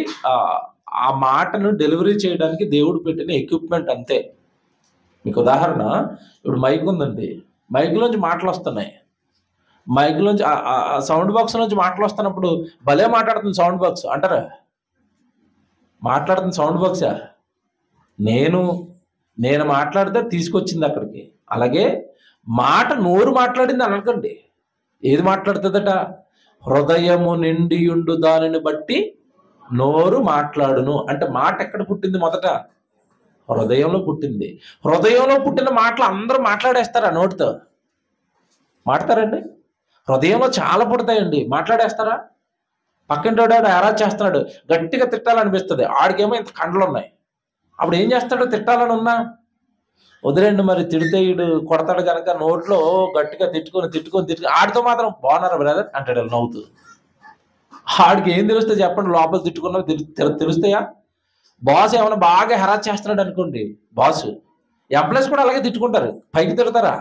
ఆ మాటను డెలివరీ చేయడానికి దేవుడు పెట్టిన ఎక్విప్మెంట్ అంతే. మీకు ఉదాహరణ, ఇప్పుడు మైక్ ఉందండి, మైక్లోంచి మాటలు వస్తున్నాయి. మైక్లోంచి సౌండ్ బాక్స్ నుంచి మాటలు వస్తున్నప్పుడు భలే మాట్లాడుతుంది సౌండ్ బాక్స్ అంటారా? మాట్లాడుతుంది సౌండ్ బాక్సా? నేను మాట్లాడితే తీసుకొచ్చింది అక్కడికి. అలాగే మాట నోరు మాట్లాడింది అని అనుకోండి. ఏది మాట్లాడుతుందట? హృదయము నిండియుండు దానిని బట్టి నోరు మాట్లాడును. అంటే మాట ఎక్కడ పుట్టింది? మొదట హృదయంలో పుట్టింది. హృదయంలో పుట్టిన మాటలు అందరూ మాట్లాడేస్తారా? నోటితో మాట్లాడతారండి? హృదయంలో చాలా పుడతాయండి, మాట్లాడేస్తారా? పక్కింటోడు ఆరాధన చేస్తున్నాడు, గట్టిగా తిట్టాలనిపిస్తుంది, ఆడికేమో ఇంత కండలు ఉన్నాయి. అప్పుడు ఏం చేస్తాడు? తిట్టాలని ఉన్నా వదిలేండి, మరి తిడితే వీడు కొడతాడు కనుక నోట్లో గట్టిగా తిట్టుకొని ఆడితో మాత్రం బాగున్నారా బ్రదర్ అంటాడు నవ్వుతూ. ఆడికి ఏం తెలుస్తుంది చెప్పండి? లోపల తిట్టుకున్నా తెలుస్తాయా? బాస్ ఏమైనా బాగా హెరాస్ చేస్తున్నాడు అనుకోండి, బాసు ఎంప్లాయీస్ కూడా అలాగే తిట్టుకుంటారు. పైకి తిడతారా?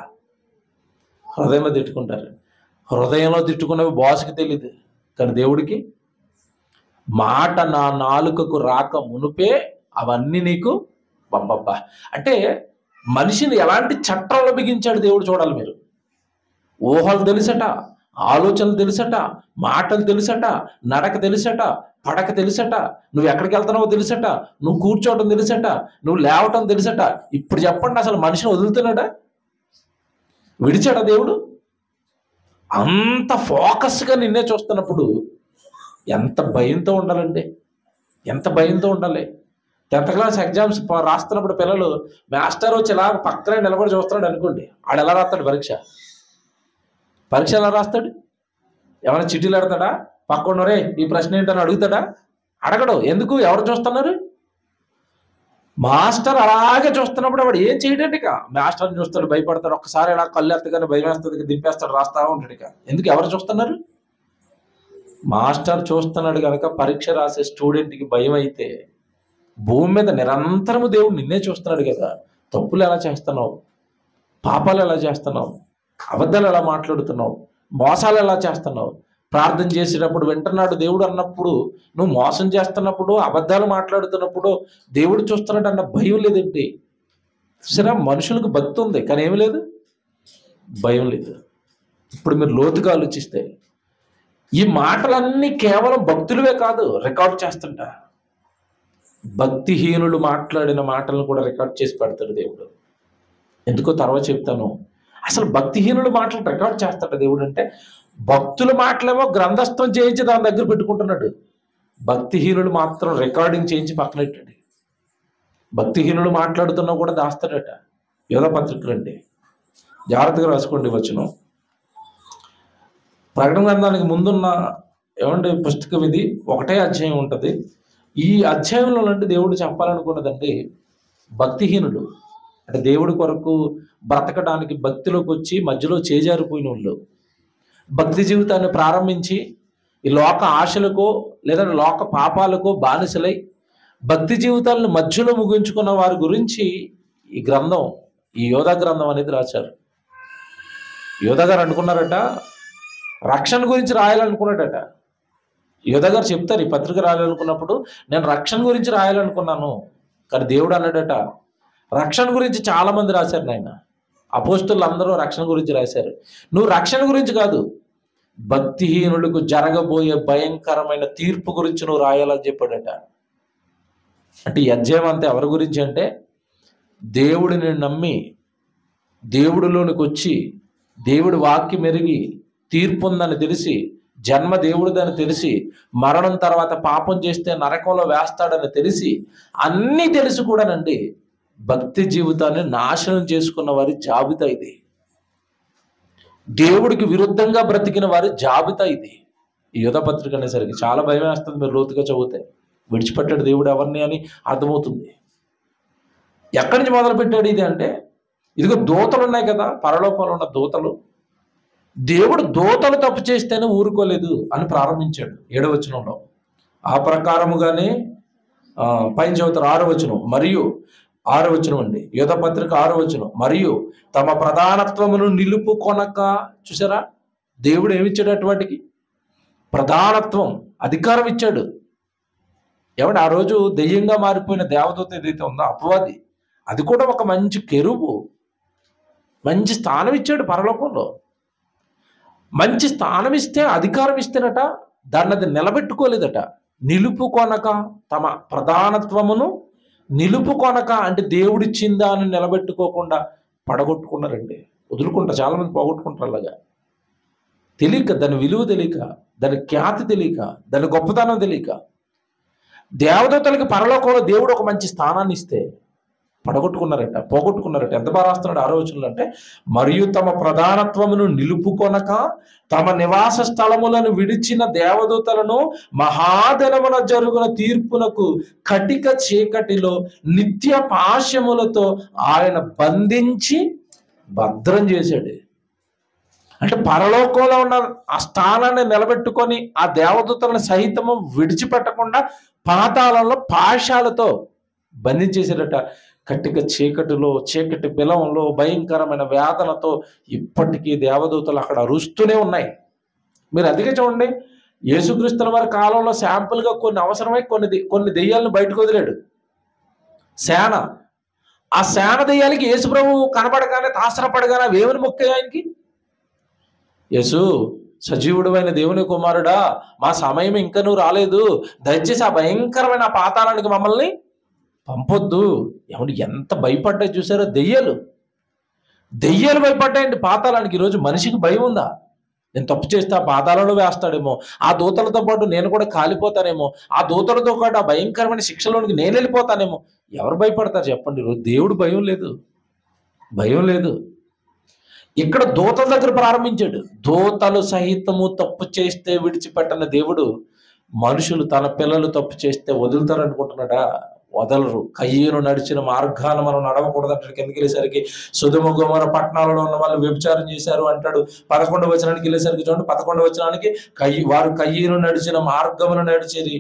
హృదయంలో తిట్టుకుంటారు. హృదయంలో తిట్టుకున్నవి బాస్కి తెలియదు, కానీ దేవుడికి. మాట నా నాలుకకు రాక మునుపే అవన్నీ నీకు. బబ్బబ్బా, అంటే మనిషిని ఎలాంటి చట్రంలో బిగించాడు దేవుడు చూడాలి మీరు. ఊహలు తెలుసట, ఆలోచనలు తెలుసట, మాటలు తెలుసట, నడక తెలుసట, పడక తెలుసట, నువ్వు ఎక్కడికి వెళ్తున్నావో తెలుసట, నువ్వు కూర్చోవటం తెలుసట, నువ్వు లేవటం తెలుసట. ఇప్పుడు చెప్పండి, అసలు మనిషిని వదులుతున్నాడా? విడిచాడా దేవుడు? అంత ఫోకస్గా నిన్నే చూస్తున్నప్పుడు ఎంత భయంతో ఉండాలండి, ఎంత భయంతో ఉండాలి. 10th క్లాస్ ఎగ్జామ్స్ రాస్తున్నప్పుడు పిల్లలు మాస్టర్ వచ్చి ఇలా పక్కనే నిలబడి చూస్తున్నాడు అనుకోండి, ఆడు ఎలా రాస్తాడు పరీక్ష ఎలా రాస్తాడు? ఏమైనా చిట్టీలు ఆడతాడా? పక్కనరే ఈ ప్రశ్న ఏంటని అడుగుతాడా? అడగడు. ఎందుకు? ఎవరు చూస్తున్నారు? మాస్టర్ అలాగే చూస్తున్నప్పుడు వాడు ఏం చేయడండి. ఇక మాస్టర్ని చూస్తాడు, భయపడతాడు, ఒక్కసారి ఇలా కళ్ళు ఎత్తగానే భయం వేస్తుంది, దింపేస్తాడు, రాస్తా ఉంటాడు. ఇక ఎందుకు? ఎవరు చూస్తున్నారు? మాస్టర్ చూస్తున్నాడు కనుక పరీక్ష రాసే స్టూడెంట్కి భయం అయితే, భూమి మీద నిరంతరము దేవుడు నిన్నే చూస్తున్నాడు కదా. తప్పులు ఎలా చేస్తున్నావు, పాపాలు ఎలా చేస్తున్నావు, అబద్ధాలు ఎలా మాట్లాడుతున్నావు, మోసాలు ఎలా చేస్తున్నావు, ప్రార్థన చేసేటప్పుడు వింటున్నాడు దేవుడు అన్నప్పుడు, నువ్వు మోసం చేస్తున్నప్పుడు, అబద్ధాలు మాట్లాడుతున్నప్పుడు దేవుడు చూస్తున్నాడు అన్న భయం లేదేంటి? సరే, మనుషులకు భక్తి ఉంది కానీ ఏమి లేదు, భయం లేదు. ఇప్పుడు మీరు లోతుగా ఆలోచిస్తే ఈ మాటలన్నీ కేవలం భక్తులవే కాదు, రికార్డ్ చేస్తుంటా. భక్తిహీనులు మాట్లాడిన మాటలను కూడా రికార్డ్ చేసి పెడతాడు దేవుడు. ఎందుకో తర్వాత చెప్తాను. అసలు భక్తిహీనులు మాటలు రికార్డ్ చేస్తాడు దేవుడు అంటే, భక్తుల మాటలేమో గ్రంథస్థం చేయించి దాని దగ్గర పెట్టుకుంటున్నాడు, భక్తిహీనులు మాత్రం రికార్డింగ్ చేయించి పక్కన పెట్టాడు. భక్తిహీనులు మాట్లాడుతున్నా కూడా దాస్తాడట. యోధ పత్రికలు అండి, జాగ్రత్తగా రాసుకోండి. వచనం ప్రకటన గ్రంథానికి ముందున్న పుస్తకం ఇది, 1వ అధ్యాయం ఉంటుంది. ఈ అధ్యాయంలో అంటే దేవుడు చెప్పాలనుకున్నదండి, భక్తిహీనులు అంటే దేవుడి కొరకు బ్రతకడానికి భక్తిలోకి వచ్చి మధ్యలో చేజారిపోయిన వాళ్ళు, భక్తి జీవితాన్ని ప్రారంభించి ఈ లోక ఆశలకో లేదా లోక పాపాలకో బానిసలై భక్తి జీవితాలను మధ్యలో ముగించుకున్న వారి గురించి ఈ గ్రంథం, ఈ యోధ గ్రంథం అనేది రాశారు. యోధ గారు అనుకున్నారట, రక్షణ గురించి రాయాలనుకున్నాడట. యోధ గారు చెప్తారు, ఈ పత్రిక రాయాలనుకున్నప్పుడు నేను రక్షణ గురించి రాయాలనుకున్నాను, కానీ దేవుడు అన్నాడట, రక్షణ గురించి చాలా మంది రాశారు నాయన, అపోస్తలులు అందరూ రక్షణ గురించి రాశారు, నువ్వు రక్షణ గురించి కాదు, భక్తిహీనులకు జరగబోయే భయంకరమైన తీర్పు గురించి నువ్వు రాయాలని చెప్పాడట. అంటే ఈ అధ్యాయం అంతా ఎవరి గురించి అంటే, దేవుడిని నమ్మి దేవుడిలోనికి వచ్చి దేవుడి వాక్యం ఎరిగి తీర్పు ఉందని తెలిసి, జన్మ దేవుడిదని తెలిసి, మరణం తర్వాత పాపం చేస్తే నరకంలో వేస్తాడని తెలిసి, అన్నీ తెలిసి కూడానండి భక్తి జీవితాన్ని నాశనం చేసుకున్న వారి జాబితా ఇది. దేవుడికి విరుద్ధంగా బ్రతికిన వారి జాబితా ఇది. ఈ యోధ పత్రిక అనేసరికి చాలా భయం వేస్తుంది మీరు లోతుగా చదివితే. విడిచిపెట్టాడు దేవుడు ఎవరిని అని అర్థమవుతుంది. ఎక్కడి నుంచి మొదలు పెట్టాడు ఇది అంటే, ఇదిగో దూతలు ఉన్నాయి కదా, పరలోకంలో ఉన్న దూతలు, దేవుడు దూతలు తప్పు చేస్తేనే ఊరుకోలేదు అని ప్రారంభించాడు 7వ వచనంలో. ఆ ప్రకారముగానే పైన చదువుతారు 6వ వచనం, మరియు 6వ వచనం అండి, యోధ పత్రిక 6వ వచనం, మరియు తమ ప్రధానత్వమును నిలుపుకొనక. చూసారా, దేవుడు ఏమిచ్చాడు? అటువంటికి ప్రధానత్వం, అధికారం ఇచ్చాడు. ఏమంటే ఆ రోజు దెయ్యంగా మారిపోయిన దేవదూత ఏదైతే ఉందో అపవాది, అది కూడా ఒక మంచి కెరూబు, మంచి స్థానం ఇచ్చాడు పరలోకంలో. మంచి స్థానం ఇస్తే, అధికారం ఇస్తేనట, దాన్ని అది నిలబెట్టుకోలేదట. నిలుపుకొనక, తమ ప్రధానత్వమును నిలుపుకొనక అంటే దేవుడిచ్చిందా అని నిలబెట్టుకోకుండా పడగొట్టుకున్నారండి. వదులుకుంటా, చాలామంది పోగొట్టుకుంటారు అలాగా. తెలియక, దాని విలువ తెలియక, దాని ఖ్యాతి తెలియక, దాని గొప్పతనం తెలియక. దేవదూతలకి పరలోకంలో దేవుడు ఒక మంచి స్థానాన్ని ఇస్తే పడగొట్టుకున్నారట, పోగొట్టుకున్నారట. ఎంత బాగా రాస్తున్నాడు 6వ వచనంలో అంటే, మరియు తమ ప్రధానత్వమును నిలుపుకొనక తమ నివాస స్థలములను విడిచిన దేవదూతలను మహాదినమున జరుగున తీర్పునకు కటిక చీకటిలో నిత్య పాశములతో ఆయన బంధించి భద్రం చేశాడు. అంటే పరలోకంలో ఉన్న ఆ స్థానాన్ని నిలబెట్టుకొని ఆ దేవదూతలను సహితము విడిచిపెట్టకుండా పాతాళంలో పాశాలతో బంధించేశాడట. కట్టిక చీకటిలో, చీకటి బిలంలో, భయంకరమైన వేదనతో ఇప్పటికీ దేవదూతలు అక్కడ అరుస్తూనే ఉన్నాయి. మీరు అందుకే చూడండి, యేసుక్రీస్తుల వారి కాలంలో శాంపుల్గా కొన్ని అవసరమై కొన్ని దెయ్యాలను బయటకు వదిలాడు సేన. ఆ సేన దెయ్యాలకి యేసుప్రభు కనపడగానే, తాసరపడగానే వేవుని మొక్కాయి ఆయనకి. యేసు, సజీవుడు అయిన దేవుని కుమారుడా, మా సమయం ఇంకా నువ్వు రాలేదు, దయచేసి ఆ భయంకరమైన పాతాళానికి మమ్మల్ని పంపొద్దు. ఏమంటే ఎంత భయపడ్డాయి చూసారా దెయ్యాలు. దెయ్యాలు భయపడ్డాయండి పాతాళానికి. ఈరోజు మనిషికి భయం ఉందా? నేను తప్పు చేస్తే ఆ పాతాళంలో వేస్తాడేమో, ఆ దూతలతో పాటు నేను కూడా కాలిపోతానేమో, ఆ దూతలతో పాటు ఆ భయంకరమైన శిక్షలోనికి నేను వెళ్ళిపోతానేమో. ఎవరు భయపడతారు చెప్పండి? ఈరోజు దేవుడు భయం లేదు, భయం లేదు. ఇక్కడ దూతల దగ్గర ప్రారంభించాడు. దూతలు సహితము తప్పు చేస్తే విడిచిపెట్టని దేవుడు మనుషులు తన పిల్లలు తప్పు చేస్తే వదులుతారు అనుకుంటున్నాడా? వదలరు. కయ్యను నడిచిన మార్గాన మనం నడవకూడదు అంటాడు. కిందకి వెళ్ళేసరికి సొదొమ గొమొర్రా పట్టణాలలో ఉన్న వాళ్ళు వ్యభిచారం చేశారు అంటాడు. 11వ వచనానికి వెళ్ళేసరికి చూడండి, 11వ వచనానికి వారు కయ్యను నడిచిన మార్గమును నడిచేది.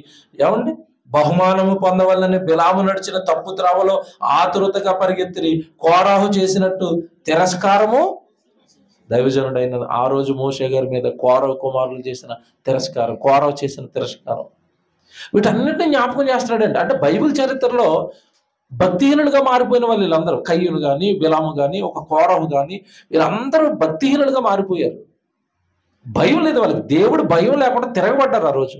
ఏమండి, బహుమానము పొందవలని బిలాము నడిచిన తప్పు త్రావలో ఆతురతగా పరిగెత్తిరి. కోరాహు చేసినట్టు తిరస్కారము దైవజనుడైన ఆ రోజు మోషే గారి మీద కోరవ కుమారులు చేసిన తిరస్కారం, కోరవ చేసిన తిరస్కారం, వీటన్నిటిని జ్ఞాపకం చేస్తున్నాడండి. అంటే బైబిల్ చరిత్రలో భక్తిహీనులుగా మారిపోయిన వాళ్ళు వీళ్ళందరూ, కయ్యూను కానీ, బిలాము కానీ, ఒక కోరహు కానీ, వీళ్ళందరూ భక్తిహీనులుగా మారిపోయారు. భయం లేదు వాళ్ళకి, దేవుడు భయం లేకుండా తిరగబడ్డారు ఆ రోజు.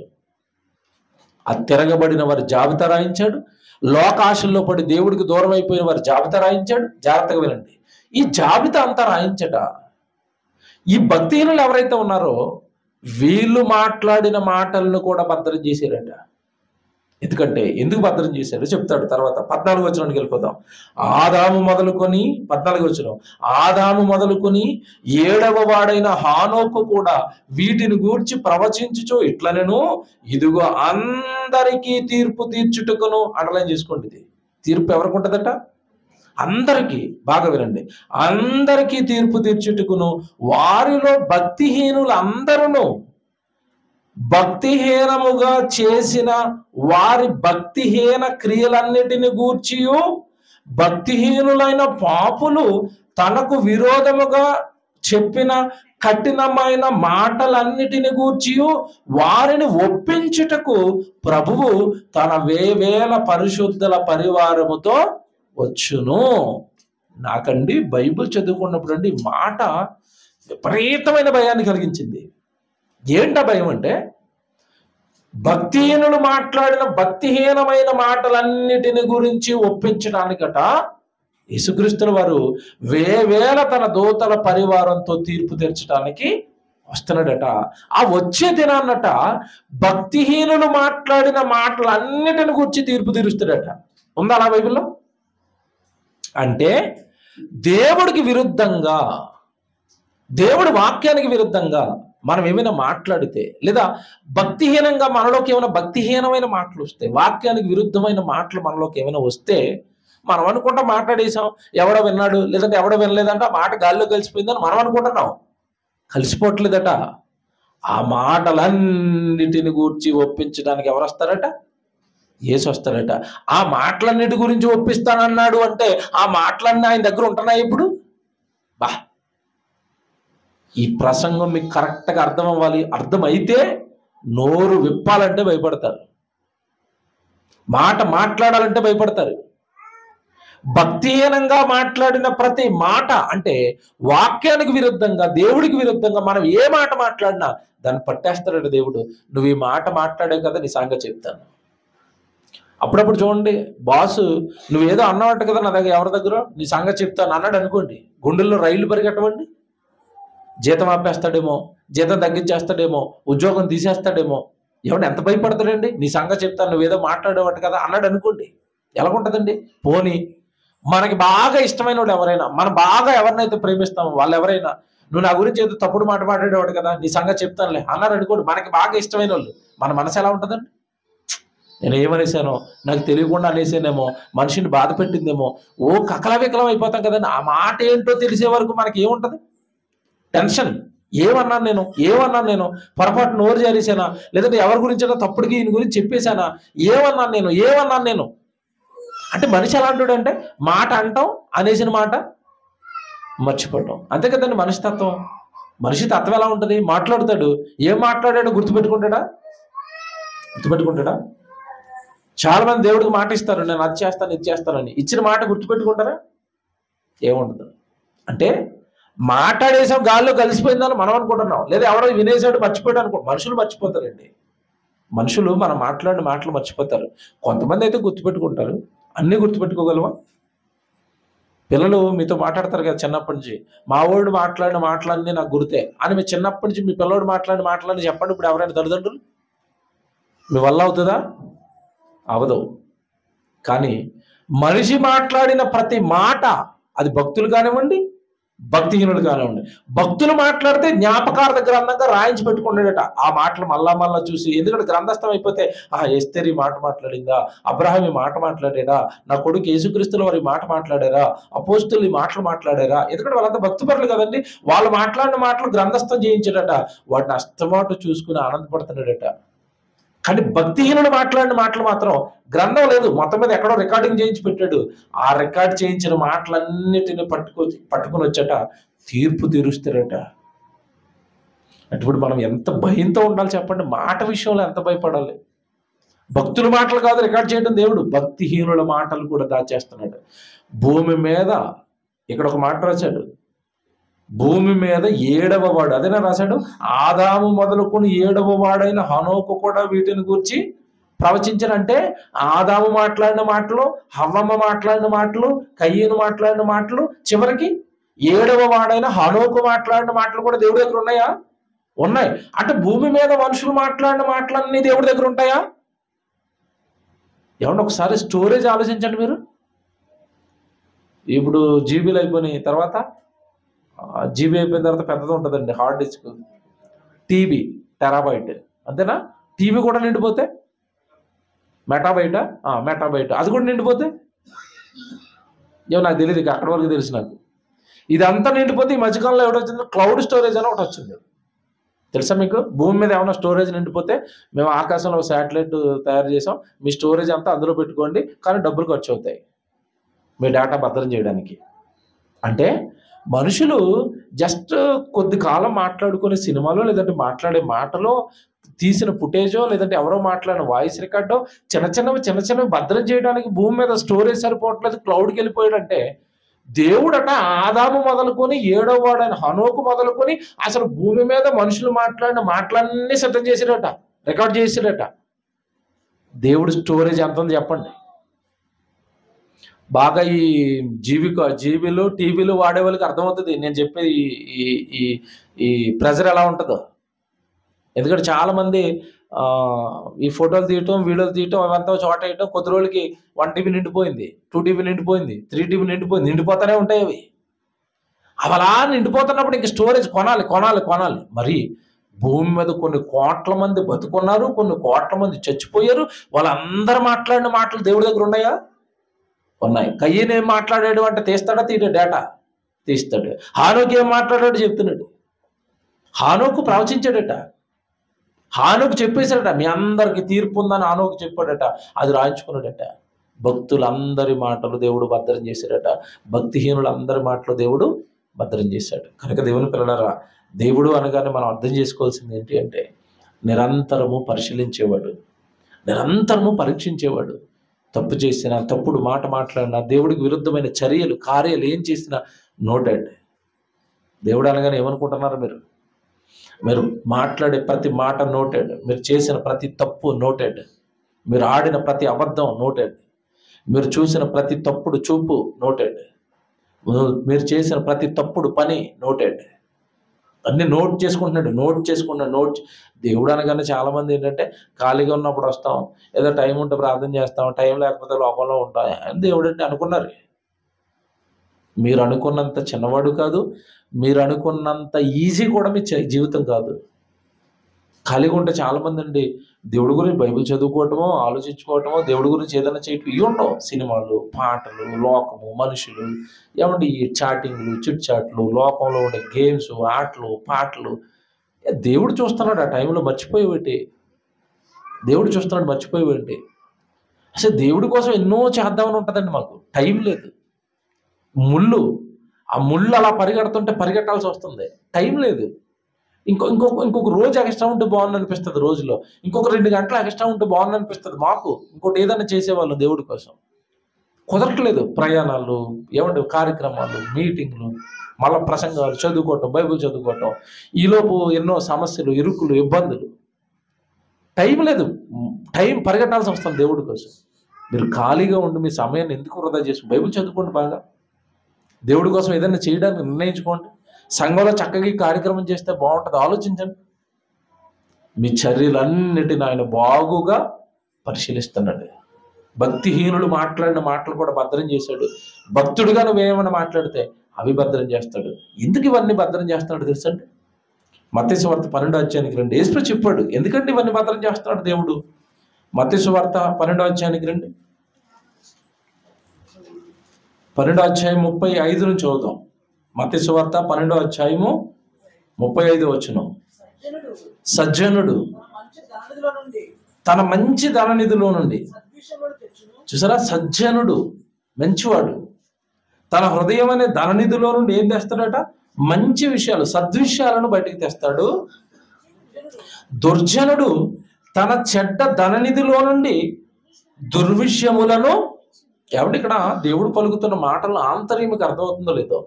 ఆ తిరగబడిన వారి జాబితా రాయించాడు. లోకాశల్లో పడి దేవుడికి దూరం అయిపోయిన వారి జాబితా రాయించాడు. జాగ్రత్తగా వినండి, ఈ జాబితా అంతా రాయించట ఈ భక్తిహీనులు ఎవరైతే ఉన్నారో వీళ్ళు మాట్లాడిన మాటలను కూడా భద్రం చేశారట. ఎందుకంటే ఎందుకు భద్రం చేశారో చెప్తాడు తర్వాత. 14వ వచనానికి వెళ్ళిపోదాం. ఆదాము మొదలుకొని 14వ వచనం, ఆదాము మొదలుకొని 7వ వాడైన హానోకు కూడా వీటిని గూర్చి ప్రవచించుచు ఇట్లనెను, ఇదిగో అందరికీ తీర్పు తీర్చుటకును. అండర్లైన్ చేసుకోండి, ఇది తీర్పు ఎవరికి ఉంటుందట? అందరికీ. బాగా వినండి, అందరికీ తీర్పు తీర్చుటకును వారిలో భక్తిహీనులు అందరూ భక్తిహీనముగా చేసిన వారి భక్తిహీన క్రియలన్నిటిని గూర్చియు భక్తిహీనులైన పాపులు తనకు విరోధముగా చెప్పిన కఠినమైన మాటలన్నిటిని గూర్చియు వారిని ఒప్పించుటకు ప్రభువు తన వేవేల పరిశుద్ధుల పరివారముతో వచ్చును. నాకండి బైబిల్ చదువుకున్నప్పుడు అండి మాట విపరీతమైన భయాన్ని కలిగించింది. ఏంట భయం అంటే, భక్తిహీనులు మాట్లాడిన భక్తిహీనమైన మాటలన్నిటిని గురించి ఒప్పించడానికట యేసుక్రీస్తుల వారు వేవేల తన దూతల పరివారంతో తీర్పు తీర్చడానికి వస్తున్నాడట. ఆ వచ్చే దినాన్నట భక్తిహీనులు మాట్లాడిన మాటలన్నిటిని గురించి తీర్పు తీరుస్తాడట. ఉందా అలా బైబిల్లో? అంటే దేవుడికి విరుద్ధంగా, దేవుడి వాక్యానికి విరుద్ధంగా మనం ఏమైనా మాట్లాడితే, లేదా భక్తిహీనంగా మనలోకి ఏమైనా భక్తిహీనమైన మాటలు వస్తే, వాక్యానికి విరుద్ధమైన మాటలు మనలోకి ఏమైనా వస్తే, మనం అనుకుంటా మాట్లాడేసాం, ఎవడో విన్నాడు, లేదంటే ఎవడో వినలేదంటే ఆ మాట గాల్లో కలిసిపోయిందని మనం అనుకుంటున్నాం. కలిసిపోవట్లేదట. ఆ మాటలన్నిటిని గూర్చి ఒప్పించడానికి ఎవరు వస్తారట? యేసు వస్తారట. ఆ మాటలన్నిటి గురించి ఒప్పిస్తానన్నాడు అంటే ఆ మాటలన్నీ ఆయన దగ్గర ఉంటున్నాయి ఇప్పుడు. బా, ఈ ప్రసంగం మీకు కరెక్ట్గా అర్థం అవ్వాలి. అర్థమైతే నోరు విప్పాలంటే భయపడతారు, మాట మాట్లాడాలంటే భయపడతారు. భక్తిహీనంగా మాట్లాడిన ప్రతి మాట, అంటే వాక్యానికి విరుద్ధంగా, దేవుడికి విరుద్ధంగా మనం ఏ మాట మాట్లాడినా దాన్ని పట్టేస్తాడట దేవుడు. నువ్వు ఈ మాట మాట్లాడావు కదా, నీ సంగతి చెప్తాను. అప్పుడప్పుడు చూడండి, బాసు నువ్వేదో అన్నావట కదా నా దగ్గర, ఎవరి దగ్గర నీ సంగతి చెప్తాను అన్నాడు అనుకోండి, గుండెల్లో రైళ్లు పరిగెట్టవండి. జీతం ఆపేస్తాడేమో, జీతం తగ్గించేస్తాడేమో, ఉద్యోగం తీసేస్తాడేమో. ఎవడు ఎంత భయపడతాడండి? నీ సంగతి చెప్తాను, నువ్వేదో మాట్లాడేవట కదా అన్నాడు అనుకోండి, ఎలాగుంటుందండి? పోనీ మనకి బాగా ఇష్టమైన వాడు ఎవరైనా, మనం బాగా ఎవరినైతే ప్రేమిస్తామో వాళ్ళు ఎవరైనా, నువ్వు నా గురించి ఏదో తప్పుడు మాట మాట్లాడేవాడు కదా, నీ సంగతి చెప్తానులే అన్నారు అనుకోండి, మనకి బాగా ఇష్టమైన వాళ్ళు, మన మనసు ఎలా ఉంటుందండి? నేను ఏమనేసానో, నాకు తెలియకుండా అనేసానేమో, మనిషిని బాధ పెట్టిందేమో, ఓ కకలవికలం అయిపోతాం కదండి. ఆ మాట ఏంటో తెలిసే వరకు మనకి ఏముంటుంది? టెన్షన్. ఏమన్నాను నేను, పొరపాటు నోరు జారేసానా, లేదంటే ఎవరి గురించైనా తప్పుడుకి ఈయన గురించి చెప్పేశానా, ఏమన్నాను నేను అంటే మనిషి ఎలా అంటాడంటే, మాట అంటాం, అనేసిన మాట మర్చిపోవటం. అంతే కదండి మనిషి తత్వం. మనిషి తత్వం ఎలా ఉంటుంది? మాట్లాడతాడు, ఏం మాట్లాడాడో గుర్తుపెట్టుకుంటాడా? చాలా మంది దేవుడికి మాట ఇస్తారు, నేను అది చేస్తాను ఇది చేస్తానని. ఇచ్చిన మాట గుర్తుపెట్టుకుంటారా? ఏముండదు. అంటే మాట్లాడేసాం, గాల్లో కలిసిపోయిందని మనం అనుకుంటున్నాం, లేదా ఎవడో వినేసాడు మర్చిపోయాడు అనుకో. మనుషులు మర్చిపోతారండి. మనుషులు మనం మాట్లాడిన మాటలు మర్చిపోతారు. కొంతమంది అయితే గుర్తుపెట్టుకుంటారు. అన్నీ గుర్తుపెట్టుకోగలవా? పిల్లలు మీతో మాట్లాడతారు కదా చిన్నప్పటి నుంచి, మా వాడు మాట్లాడిన మాటలన్నీ నాకు గుర్తే అని. మీ చిన్నప్పటి నుంచి మీ పిల్లవాడు మాట్లాడిన మాటలని చెప్పండి ఇప్పుడు ఎవరైనా తల్లిదండ్రులు. మీ వల్ల అవుతుందా? అవదు. కానీ మనిషి మాట్లాడిన ప్రతి మాట, అది భక్తులు కానివ్వండి, భక్తిహీనుడు కానివ్వండి. భక్తులు మాట్లాడితే జ్ఞాపకార్థ గ్రంథంగా రాయించి పెట్టుకున్నాడట ఆ మాటలు మళ్ళా చూసి. ఎందుకంటే గ్రంథస్థం అయిపోతే ఎస్తేర్ ఈ మాట మాట్లాడిందా, అబ్రహాం ఈ మాట మాట్లాడాడా, నా కొడుకు యేసుక్రీస్తుల వారు ఈ మాట మాట్లాడారా, అపోస్తులు ఈ మాటలు మాట్లాడారా. ఎందుకంటే వాళ్ళంతా భక్తిపరులు కదండి. వాళ్ళు మాట్లాడిన మాటలు గ్రంథస్థం చేయించాడట. వాటిని అస్తమాటు చూసుకుని ఆనందపడుతున్నాడట. కానీ భక్తిహీనుడు మాట్లాడిన మాటలు మాత్రం గ్రంథం లేదు, మొత్తం మీద ఎక్కడో రికార్డింగ్ చేయించి పెట్టాడు. ఆ రికార్డ్ చేయించిన మాటలన్నిటిని పట్టుకొని వచ్చాట తీర్పు తీరుస్తారట. అటువంటి మనం ఎంత భయంతో ఉండాలి చెప్పండి. మాట విషయంలో ఎంత భయపడాలి. భక్తుల మాటలు కాదు రికార్డ్ చేయడం దేవుడు, భక్తిహీనుల మాటలు కూడా దాచేస్తున్నాడు. భూమి మీద ఇక్కడ ఒక మాట రాశాడు, భూమి మీద 7వ వాడు, అదేనా రాశాడు, ఆదాము మొదలుకొని 7వ వాడైన హనోకు కూడా వీటిని గురించి ప్రవచించారంటే ఆదాము మాట్లాడిన మాటలు, హవ్వమ్మ మాట్లాడిన మాటలు, కయ్యను మాట్లాడిన మాటలు, చివరికి 7వ వాడైన హనోకు మాట్లాడిన మాటలు కూడా దేవుడి దగ్గర ఉన్నాయా? ఉన్నాయి. అంటే భూమి మీద మనుషులు మాట్లాడిన మాటలన్నీ దేవుడి దగ్గర ఉంటాయా? ఏమన్నా ఒకసారి స్టోరేజ్ ఆలోచించండి మీరు. ఇప్పుడు జీబీలు అయిపోయినాయి, తర్వాత జీబీ అయిపోయిన తర్వాత పెద్దది ఉంటుందండి హార్డ్ డిస్క్, టీబీ టెరాబైట్, అంతేనా? టీవీ కూడా నిండిపోతే మెటాబైట్ అది కూడా నిండిపోతే ఏమో నాకు తెలియదు, ఇక అక్కడి వరకు తెలుసు నాకు. ఇదంతా నిండిపోతే ఈ మధ్యకాలంలో ఎవడొచ్చింది, క్లౌడ్ స్టోరేజ్ అని ఒకటి వచ్చింది. తెలుసా మీకు? భూమి మీద ఏమైనా స్టోరేజ్ నిండిపోతే మేము ఆకాశంలో శాటిలైట్ తయారు చేసాం, మీ స్టోరేజ్ అంతా అందులో పెట్టుకోండి, కానీ డబ్బులు ఖర్చు అవుతాయి మీ డేటా భద్రం చేయడానికి. అంటే మనుషులు జస్ట్ కొద్ది కాలం మాట్లాడుకునే సినిమాలో, లేదంటే మాట్లాడే మాటలో తీసిన ఫుటేజో, లేదంటే ఎవరో మాట్లాడిన వాయిస్ రికార్డో చిన్న చిన్నవి భద్రం చేయడానికి భూమి మీద స్టోరేజ్ సరిపోవట్లేదు, క్లౌడ్కి వెళ్ళిపోయాడంటే దేవుడట ఆదాము మొదలుకొని 7వ వాడైన హనోకు మొదలుకొని అసలు భూమి మీద మనుషులు మాట్లాడిన మాటలన్నీ సిద్ధం చేసిరట, రికార్డ్ చేసిరట. దేవుడు స్టోరేజ్ ఎంత ఉంది చెప్పండి. బాగా ఈ జీబీలు టీవీలు వాడే వాళ్ళకి అర్థమవుతుంది నేను చెప్పేది ఈ ప్రెజర్ ఎలా ఉంటుందో. ఎందుకంటే చాలామంది ఈ ఫోటోలు తీయటం, వీడియోలు తీయటం, అవంతా చోట వేయటం, కొద్ది రోజులకి 1 టీబీ నిండిపోయింది, 2 టీబీ నిండిపోయింది, 3 టీబీ నిండిపోయింది, నిండిపోతూనే ఉంటాయి అవి. అలా నిండిపోతున్నప్పుడు ఇంక స్టోరేజ్ కొనాలి. మరి భూమి మీద కొన్ని కోట్ల మంది బతుకున్నారు, కొన్ని కోట్ల మంది చచ్చిపోయారు. వాళ్ళందరూ మాట్లాడిన మాటలు దేవుడి దగ్గర ఉన్నాయా? ఉన్నాయి. కయ్యను ఏం మాట్లాడాడు అంటే తీస్తాడా? డేటా తీస్తాడు. హానోకు ఏం మాట్లాడాడు చెప్తున్నాడు. హానోకు ప్రవచించాడట, హానోకు చెప్పేశాడట, మీ అందరికి తీర్పు ఉందని హానోకు చెప్పాడట, అది రాయించుకున్నాడట. భక్తులందరి మాటలు దేవుడు భద్రం చేశాడట, భక్తిహీనులందరి మాటలు దేవుడు భద్రం చేశాడు. కనుక దేవుని పిల్లలారా, దేవుడు అనగానే మనం అర్థం చేసుకోవాల్సింది ఏంటి అంటే నిరంతరము పరిశీలించేవాడు, నిరంతరము పరీక్షించేవాడు. తప్పు చేసినా, తప్పుడు మాట మాట్లాడినా, దేవుడికి విరుద్ధమైన చర్యలు కార్యాలు ఏం చేసినా నోటెడ్. దేవుడు అనగానే ఏమనుకుంటున్నారు మీరు మాట్లాడే ప్రతి మాట నోటెడ్, మీరు చేసిన ప్రతి తప్పు నోటెడ్, మీరు ఆడిన ప్రతి అబద్ధం నోటెడ్, మీరు చూసిన ప్రతి తప్పుడు చూపు నోటెడ్, మీరు చేసిన ప్రతి తప్పుడు పని నోటెడ్. అన్ని నోట్ చేసుకుంటున్నాడు. దేవుడు అనగానే చాలామంది ఏంటంటే ఖాళీగా ఉన్నప్పుడు వస్తాం, ఏదో టైం ఉంటే ప్రార్థన చేస్తాం, టైం లేకపోతే లోకంలో ఉంటాం అని దేవుడు అంటే అనుకున్నారు. మీరు అనుకున్నంత చిన్నవాడు కాదు, మీరు అనుకున్నంత ఈజీ కూడా మీ జీవితం కాదు. ఖాళీగా ఉంటే చాలామంది అండి దేవుడి గురించి బైబిల్ చదువుకోవటమో, ఆలోచించుకోవటమో, దేవుడి గురించి ఏదైనా చేయటం ఇవి ఉండవు. సినిమాలు, పాటలు, లోకము, మనుషులు, ఏమంటే ఈ చాటింగ్లు, చిట్ చాట్లు, లోకంలో ఉండే గేమ్స్, ఆటలు, పాటలు. దేవుడు చూస్తున్నాడు ఆ టైంలో, మర్చిపోయేవేంటి? అసలు దేవుడి కోసం ఎన్నో చేద్దామని ఉంటుందండి, మాకు టైం లేదు. ఆ ముళ్ళు అలా పరిగెట్టాల్సి వస్తుంది, టైం లేదు. ఇంకొక రోజు ఎక్స్ట్రా ఉంటే బాగుంది అనిపిస్తుంది రోజులో, ఇంకొక 2 గంటలు ఎక్స్ట్రా ఉంటే బాగుంది అనిపిస్తుంది మాకు. ఇంకోటి ఏదైనా చేసేవాళ్ళు దేవుడి కోసం కుదరట్లేదు. ప్రయాణాలు, ఏమంటే కార్యక్రమాలు, మీటింగ్లు, మళ్ళీ ప్రసంగాలు, చదువుకోవటం, బైబిల్ చదువుకోవటం, ఈలోపు ఎన్నో సమస్యలు, ఇరుకులు, ఇబ్బందులు. టైం లేదు, టైం పరిగెట్టాల్సి వస్తుంది దేవుడి కోసం. మీరు ఖాళీగా ఉండి మీ సమయాన్ని ఎందుకు వృధా చేసి బైబిల్ చదువుకోండి, బాగా దేవుడి కోసం ఏదైనా చేయడానికి నిర్ణయించుకోండి. సంఘంలో చక్కగా కార్యక్రమం చేస్తే బాగుంటుంది, ఆలోచించండి. మీ చర్యలన్నిటిని ఆయన బాగుగా పరిశీలిస్తున్నాడు. భక్తిహీనులు మాట్లాడిన మాటలు కూడా భద్రం చేశాడు. భక్తుడిగా నువ్వేమైనా మాట్లాడితే అవి భద్రం చేస్తాడు. ఎందుకు ఇవన్నీ భద్రం చేస్తున్నాడు తెలుసండి? మత్తయి సువార్త 12వ అధ్యాయానికి రండి. యేసు చెప్పాడు ఎందుకంటే ఇవన్నీ భద్రం చేస్తున్నాడు దేవుడు. మత్తయి సువార్త 12వ అధ్యాయానికి రండి. 12వ అధ్యాయం 35 నుంచి చదువుతాం. మత్తయి సువార్త 12వ అధ్యాయము 35 వచనం. సజ్జనుడు తన మంచి ధననిధిలో నుండి, చూసారా, సజ్జనుడు మంచివాడు తన హృదయం అనే ధననిధిలో నుండి ఏం తెస్తాడట? మంచి విషయాలు, సద్విషయాలను బయటికి తెస్తాడు. దుర్జనుడు తన చెడ్డ ధననిధిలో నుండి దుర్విషయములను, ఏమంటే ఇక్కడ దేవుడు పలుకుతున్న మాటలు ఆంతర్యం మీకు అర్థమవుతుందో లేదో.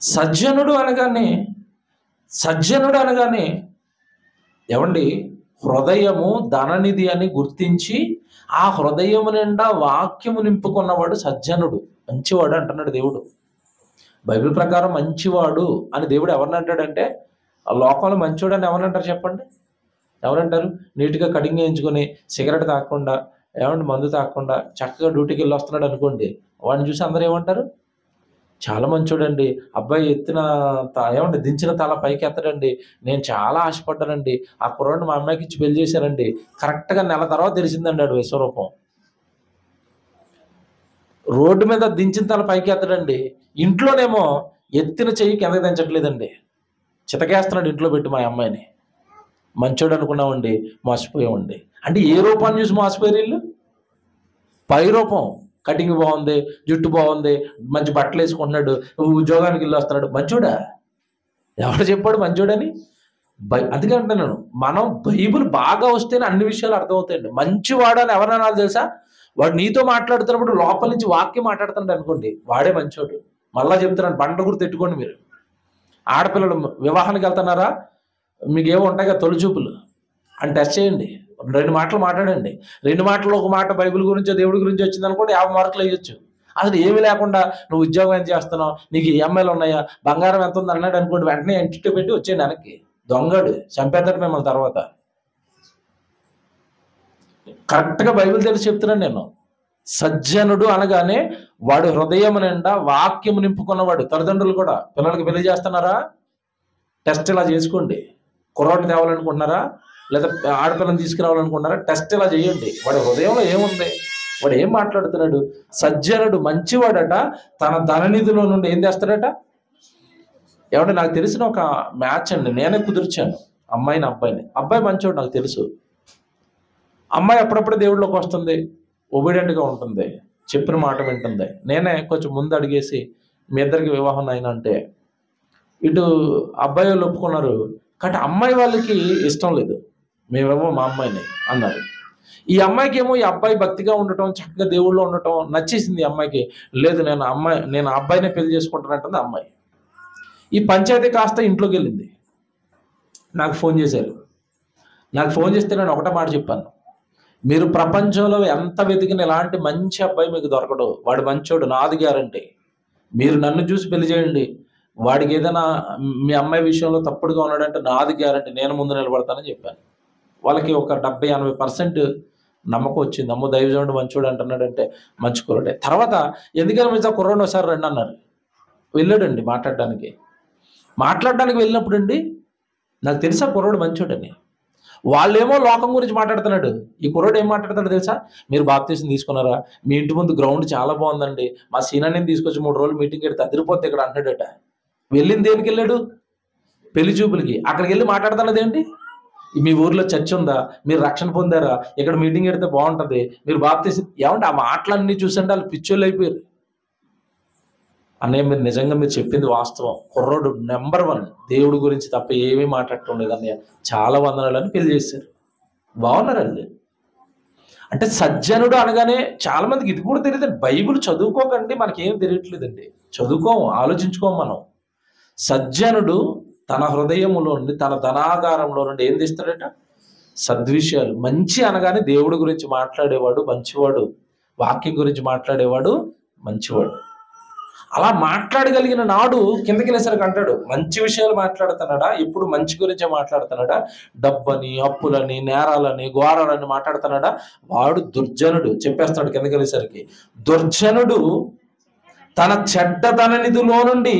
సజ్జనుడు అనగానే ఏమండి హృదయము ధననిధి అని గుర్తించి ఆ హృదయము నిండా వాక్యము నింపుకున్నవాడు సజ్జనుడు, మంచివాడు అంటున్నాడు దేవుడు. బైబిల్ ప్రకారం మంచివాడు అని దేవుడు ఎవరిని అంటాడంటే, ఆ లోకంలో మంచివాడు అని ఎవరిని అంటారు చెప్పండి? ఎవరంటారు? నీట్గా కటింగ్ వేయించుకొని సిగరెట్ తాగకుండా, ఏమంటే మందు తాగకుండా చక్కగా డ్యూటీకి వెళ్ళి వస్తున్నాడు అనుకోండి, వాడిని చూసి అందరూ ఏమంటారు? చాలా మంచోడండి, అబ్బాయి ఏమంటే దించిన తల పైకి ఎత్తడండి, నేను చాలా ఆశపడ్డానండి, ఆ కుర్రాడిని మా అమ్మాయికి ఇచ్చి పెళ్లి చేశానండి, కరెక్ట్గా నెల తర్వాత తెలిసిందండి ఆడు విశ్వరూపం. రోడ్డు మీద దించిన తల పైకి ఎత్తడండి, ఇంట్లోనేమో ఎత్తిన చెయ్యి కిందకి దించట్లేదండి, చితకేస్తున్నాడు ఇంట్లో పెట్టి మా అమ్మాయిని. మంచోడు అనుకున్నామండి, మోసపోయామండి. అంటే ఏ రూపాన్ని చూసి మోసపోయారు వీళ్ళు? పై రూపం, కటింగ్ బాగుంది, జుట్టు బాగుంది, మంచి బట్టలు వేసుకుంటున్నాడు, ఉద్యోగానికి వెళ్ళి వస్తున్నాడు, మంచోడా? ఎవరు చెప్పాడు మంచోడని? అందుకే అంటున్నాను, మనం బైబిల్ బాగా వస్తేనే అన్ని విషయాలు అర్థమవుతాయండి. మంచివాడు అని ఎవరన్నా తెలుసా? వాడు నీతో మాట్లాడుతున్నప్పుడు లోపల నుంచి వాక్యం మాట్లాడుతున్నాడు అనుకోండి, వాడే మంచోడు. మళ్ళా చెప్తున్నాను, బండ గుర్తు పెట్టుకోండి. మీరు ఆడపిల్లలు వివాహానికి వెళ్తున్నారా, మీకు ఏమో ఉంటాయి కదా తొలి చూపులు అని టెస్ట్ చేయండి, 2 మాటలు మాట్లాడండి. 2 మాటలు ఒక మాట బైబిల్ గురించో దేవుడి గురించి వచ్చింది అనుకోండి, 50 మార్కులు వేయొచ్చు. అసలు ఏమీ లేకుండా నువ్వు ఉద్యోగం ఎంత చేస్తున్నావు, నీకు ఈఎంఐలు ఉన్నాయా, బంగారం ఎంత ఉంది అన్నాడు అనుకోండి, వెంటనే ఎంటిటీ పెట్టి వచ్చేయండి వెనక్కి. దొంగడు చంపేస్తాడు మిమ్మల్ని తర్వాత. కరెక్ట్గా బైబిల్ తెలిసి చెప్తున్నాను నేను. సజ్జనుడు అనగానే వాడు హృదయం నిండా వాక్యము నింపుకున్నవాడు. తల్లిదండ్రులు కూడా పిల్లలకి పెళ్లి చేస్తున్నారా, టెస్ట్ ఇలా చేసుకోండి. కుర్రాడు తేవాలనుకుంటున్నారా, లేదా ఆడపిల్లని తీసుకురావాలనుకుంటున్నారా, టెస్ట్ ఇలా చేయండి. వాడి హృదయంలో ఏముంది, వాడు ఏం మాట్లాడుతున్నాడు. సజ్జనుడు మంచివాడట, తన ధననిధిలో నుండి ఏం చేస్తాడట? ఏమంటే నాకు తెలిసిన ఒక మ్యాచ్ అండి, నేనే కుదిర్చాను అమ్మాయిని అబ్బాయిని. అబ్బాయి మంచివాడు నాకు తెలుసు, అమ్మాయి అప్పుడప్పుడు దేవుడిలోకి వస్తుంది, ఒబీడియంట్గా ఉంటుంది, చెప్పిన మాట వింటుంది. నేనే కొంచెం ముందు అడిగేసి మీ ఇద్దరికి వివాహం అయినా అంటే ఇటు అబ్బాయి వాళ్ళు ఒప్పుకున్నారు, కాబట్టి అమ్మాయి వాళ్ళకి ఇష్టం లేదు, మేమేమో మా అమ్మాయిని అన్నారు. ఈ అమ్మాయికి ఏమో ఈ అబ్బాయి భక్తిగా ఉండటం, చక్కగా దేవుళ్ళో ఉండటం నచ్చేసింది. ఈ అమ్మాయికి లేదు, నేను అబ్బాయినే పెళ్లి చేసుకుంటానంటుంది అమ్మాయి. ఈ పంచాయతీ కాస్త ఇంట్లోకి వెళ్ళింది. నాకు ఫోన్ చేశారు. నాకు ఫోన్ చేస్తే నేను ఒకటే మాట చెప్పాను, మీరు ప్రపంచంలో ఎంత వెతికిన ఇలాంటి మంచి అబ్బాయి మీకు దొరకడు, వాడు మంచోడు, నాది గ్యారంటీ. మీరు నన్ను చూసి పెళ్లి చేయండి, వాడికి ఏదైనా మీ అమ్మాయి విషయంలో తప్పుడుగా ఉన్నాడంటే నాది గ్యారంటీ, నేను ముందు నిలబడతానని చెప్పాను. వాళ్ళకి ఒక 70-80% నమ్మకం వచ్చింది. అమ్మో దైవజనుడు మంచోడు అంటున్నాడంటే మంచి కుర్రాడే. తర్వాత ఎందుకని మంచి కుర్రాడు ఒకసారి రండి అన్నారు. వెళ్ళాడండి మాట్లాడడానికి వెళ్ళినప్పుడు అండి నాకు తెలుసా కుర్రాడు మంచోడని. వాళ్ళేమో లోకం గురించి మాట్లాడుతున్నాడు, ఈ కుర్రాడు ఏం మాట్లాడుతున్నాడు తెలుసా? మీరు బాప్తీసం తీసుకున్నారా, మీ ఇంటి ముందు గ్రౌండ్ చాలా బాగుందండి, మా సీనాన్ని తీసుకొచ్చి 3 రోజులు మీటింగ్ పెడితే అదిరిపోతే ఇక్కడ అంటాడట. వెళ్ళింది దేనికి వెళ్ళాడు? పెళ్లి చూపులకి. అక్కడికి వెళ్ళి మాట్లాడుతున్నది ఏంటి? మీ ఊర్లో చర్చ్ ఉందా, మీరు రక్షణ పొందారా, ఇక్కడ మీటింగ్ పెడితే బాగుంటుంది, మీరు బాప్తీసం. ఏమంటే ఆ మాటలన్నీ చూసంటే వాళ్ళు పిచ్చోళ్ళు అయిపోయారు. అన్నయ్య మీరు నిజంగా మీరు చెప్పింది వాస్తవం, కుర్రోడు నెంబర్ 1 దేవుడి గురించి తప్ప ఏమీ మాట్లాడటం అన్నయ్య, చాలా వందనాలని పెళ్లి చేశారు. బాగున్నారండి. అంటే సజ్జనుడు అనగానే చాలా మందికి ఇది కూడా తెలియదండి. బైబిల్ చదువుకోకండి, మనకేం తెలియట్లేదండి, చదువుకోము, ఆలోచించుకోము మనం. సజ్జనుడు తన హృదయములో నుండి, తన ధనాగారంలో నుండి ఏం తీస్తాడట? సద్విషయాలు. మంచి అనగానే దేవుడి గురించి మాట్లాడేవాడు మంచివాడు, వాక్యం గురించి మాట్లాడేవాడు మంచివాడు. అలా మాట్లాడగలిగిన నాడు కిందకి లేసరికి అంటాడు, మంచి విషయాలు మాట్లాడుతున్నాడా, ఇప్పుడు మంచి గురించే మాట్లాడుతున్నాడా, డబ్బని, అప్పులని, నేరాలని, ఘోరాలని మాట్లాడుతున్నాడా, వాడు దుర్జనుడు. చెప్పేస్తాడు కిందకి వెళ్ళేసరికి. దుర్జనుడు తన చెడ్డతన నిధిలో నుండి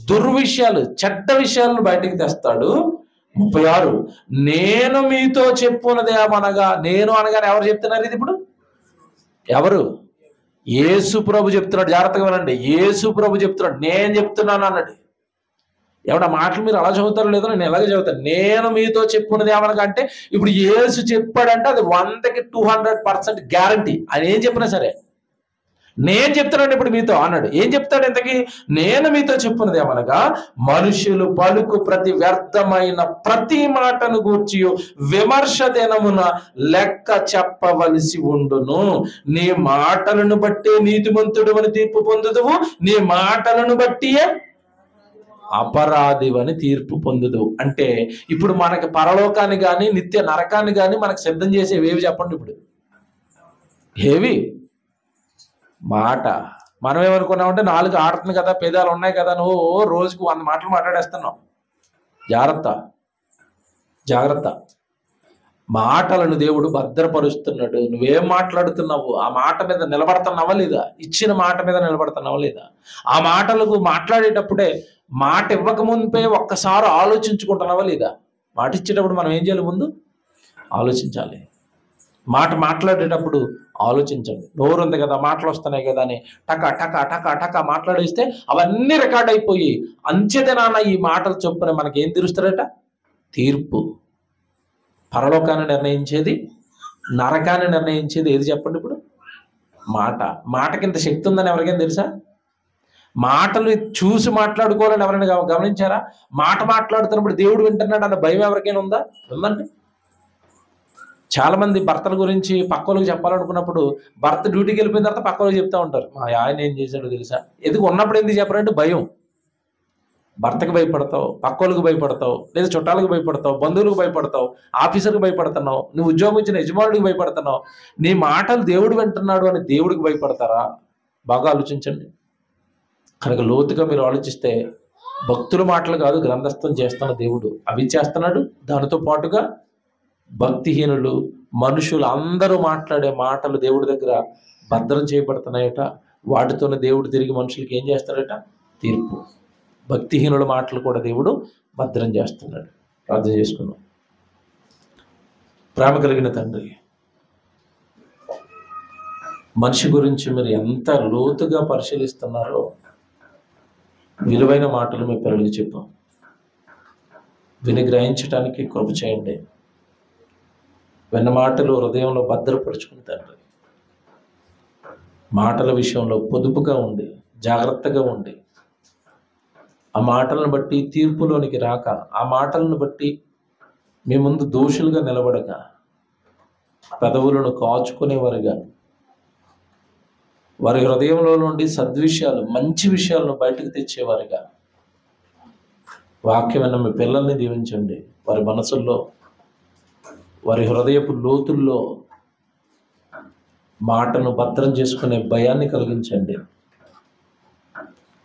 దుర్విషయాలు, చెడ్డ విషయాలను బయటికి తెస్తాడు. 36, నేను మీతో చెప్పున్నది ఏమనగా, నేను అనగానే ఎవరు చెప్తున్నారు ఇది ఇప్పుడు? ఎవరు? యేసు ప్రభు చెప్తున్నాడు. జాగ్రత్తగా వినండి, యేసు ప్రభు చెప్తున్నాడు, నేను చెప్తున్నాను అన్నాడు. ఎవడ మాటలు మీరు అలా చదువుతారో లేదో నేను ఎలాగే చదువుతాను. నేను మీతో చెప్పున్నది ఏమనగా అంటే ఇప్పుడు యేసు చెప్పాడంటే అది 100కి 200% గ్యారంటీ. ఆయన ఏం చెప్పినా సరే నేను చెప్తున్నాను ఇప్పుడు మీతో అన్నాడు. ఏం చెప్తాడు ఇంతకీ? నేను మీతో చెప్పున్నది ఏమనగా, మనుషులు పలుకు ప్రతి వ్యర్థమైన ప్రతి మాటను గూర్చి విమర్శ దినమున లెక్క చెప్పవలసి ఉండును. నీ మాటలను బట్టి నీతిమంతుడు అని తీర్పు పొందుదువు, నీ మాటలను బట్టియే అపరాధివని తీర్పు పొందుదు. అంటే ఇప్పుడు మనకి పరలోకాన్ని కానీ నిత్య నరకాన్ని కానీ మనకు సిద్ధం చేసేవి ఏవి చెప్పండి? ఇప్పుడు ఏవి? మాట. మనం ఏమనుకున్నామంటే 4 ఆడుతుంది కదా, పేదాలు ఉన్నాయి కదా, నువ్వు రోజుకు 100 మాటలు మాట్లాడేస్తున్నావు. జాగ్రత్త, జాగ్రత్త. మాటలను దేవుడు భద్రపరుస్తున్నాడు. నువ్వేం మాట్లాడుతున్నావు? ఆ మాట మీద నిలబడుతున్నావా లేదా? ఇచ్చిన మాట మీద నిలబడుతున్నావా లేదా? ఆ మాటలకు మాట్లాడేటప్పుడే మాట ఇవ్వక ముందే ఒక్కసారి ఆలోచించుకుంటున్నావా లేదా? మాట ఇచ్చేటప్పుడు మనం ఏం చేయాలి? ముందు ఆలోచించాలి. మాట మాట్లాడేటప్పుడు ఆలోచించండి. నోరు ఉంది కదా, మాటలు వస్తున్నాయి కదా అని టక టక టక టక మాట్లాడేస్తే అవన్నీ రికార్డ్ అయిపోయి అంచెదినాన ఈ మాటలు చొప్పున మనకి ఏం తీరుస్తారట? తీర్పు. పరలోకాన్ని నిర్ణయించేది, నరకాన్ని నిర్ణయించేది ఏది చెప్పండి? ఇప్పుడు మాట. మాటకింత శక్తి ఉందని ఎవరికైనా తెలుసా? మాటలు చూసి మాట్లాడుకోవాలని ఎవరైనా గమనించారా? మాట మాట్లాడుతున్నప్పుడు దేవుడు వింటున్నాడు అన్న భయం ఎవరికైనా ఉందా? ఉందండి. చాలా మంది భర్తల గురించి పక్కలకు చెప్పాలనుకున్నప్పుడు భర్త డ్యూటీకి వెళ్ళిపోయిన తర్వాత పక్కలకు చెప్తా ఉంటారు, మా ఆయన ఏం చేశాడో తెలుసా. ఎందుకు ఉన్నప్పుడు ఎందుకు చెప్పారంటే భయం. భర్తకు భయపడతావు, పక్కోళ్ళకు భయపడతావు, లేదా చుట్టాలకు భయపడతావు, బంధువులకు భయపడతావు, ఆఫీసర్కి భయపడుతున్నావు, నువ్వు ఉద్యోగం ఇచ్చిన యజమానుడికి భయపడుతున్నావు. నీ మాటలు దేవుడు వింటున్నాడు అని దేవుడికి భయపడతారా? బాగా ఆలోచించండి. కనుక లోతుగా మీరు ఆలోచిస్తే భక్తుల మాటలు కాదు గ్రంథస్థం చేస్తున్న దేవుడు, అవి చేస్తున్నాడు. దానితో పాటుగా భక్తిహీనులు, మనుషులు అందరూ మాట్లాడే మాటలు దేవుడి దగ్గర భద్రం చేయబడుతున్నాయట. వాటితోనే దేవుడు తిరిగి మనుషులకి ఏం చేస్తాడట? తీర్పు. భక్తిహీనుల మాటలు కూడా దేవుడు భద్రం చేస్తున్నాడు. ప్రార్థన చేసుకున్నాం. ప్రేమ కలిగిన తండ్రి, మనిషి గురించి మీరు ఎంత లోతుగా పరిశీలిస్తున్నారో విలువైన మాటలు మీ పిల్లలకి చెప్పాం. విని గ్రహించడానికి కృప చేయండి. విన్న మాటలు హృదయంలో భద్రపరుచుకుని తండ్రి, మాటల విషయంలో పొదుపుగా ఉండి జాగ్రత్తగా ఉండి, ఆ మాటలను బట్టి తీర్పులోనికి రాక, ఆ మాటలను బట్టి మీ ముందు దోషులుగా నిలబడక, పెదవులను కాచుకునేవారుగా, వారి హృదయంలో నుండి సద్విషయాలు, మంచి విషయాలను బయటకు తెచ్చేవారుగా, వాక్యమైన మీ పిల్లల్ని దీవించండి. వారి మనసుల్లో, వారి హృదయపు లోతుల్లో మాటను భద్రం చేసుకునే భయాన్ని కలిగించండి.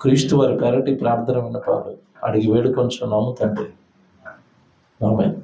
క్రీస్తు వారి పేరటి ప్రార్థన విన్నపాలు అడిగి వేడుకొంచున్నాము తండ్రి. ఆమేన్.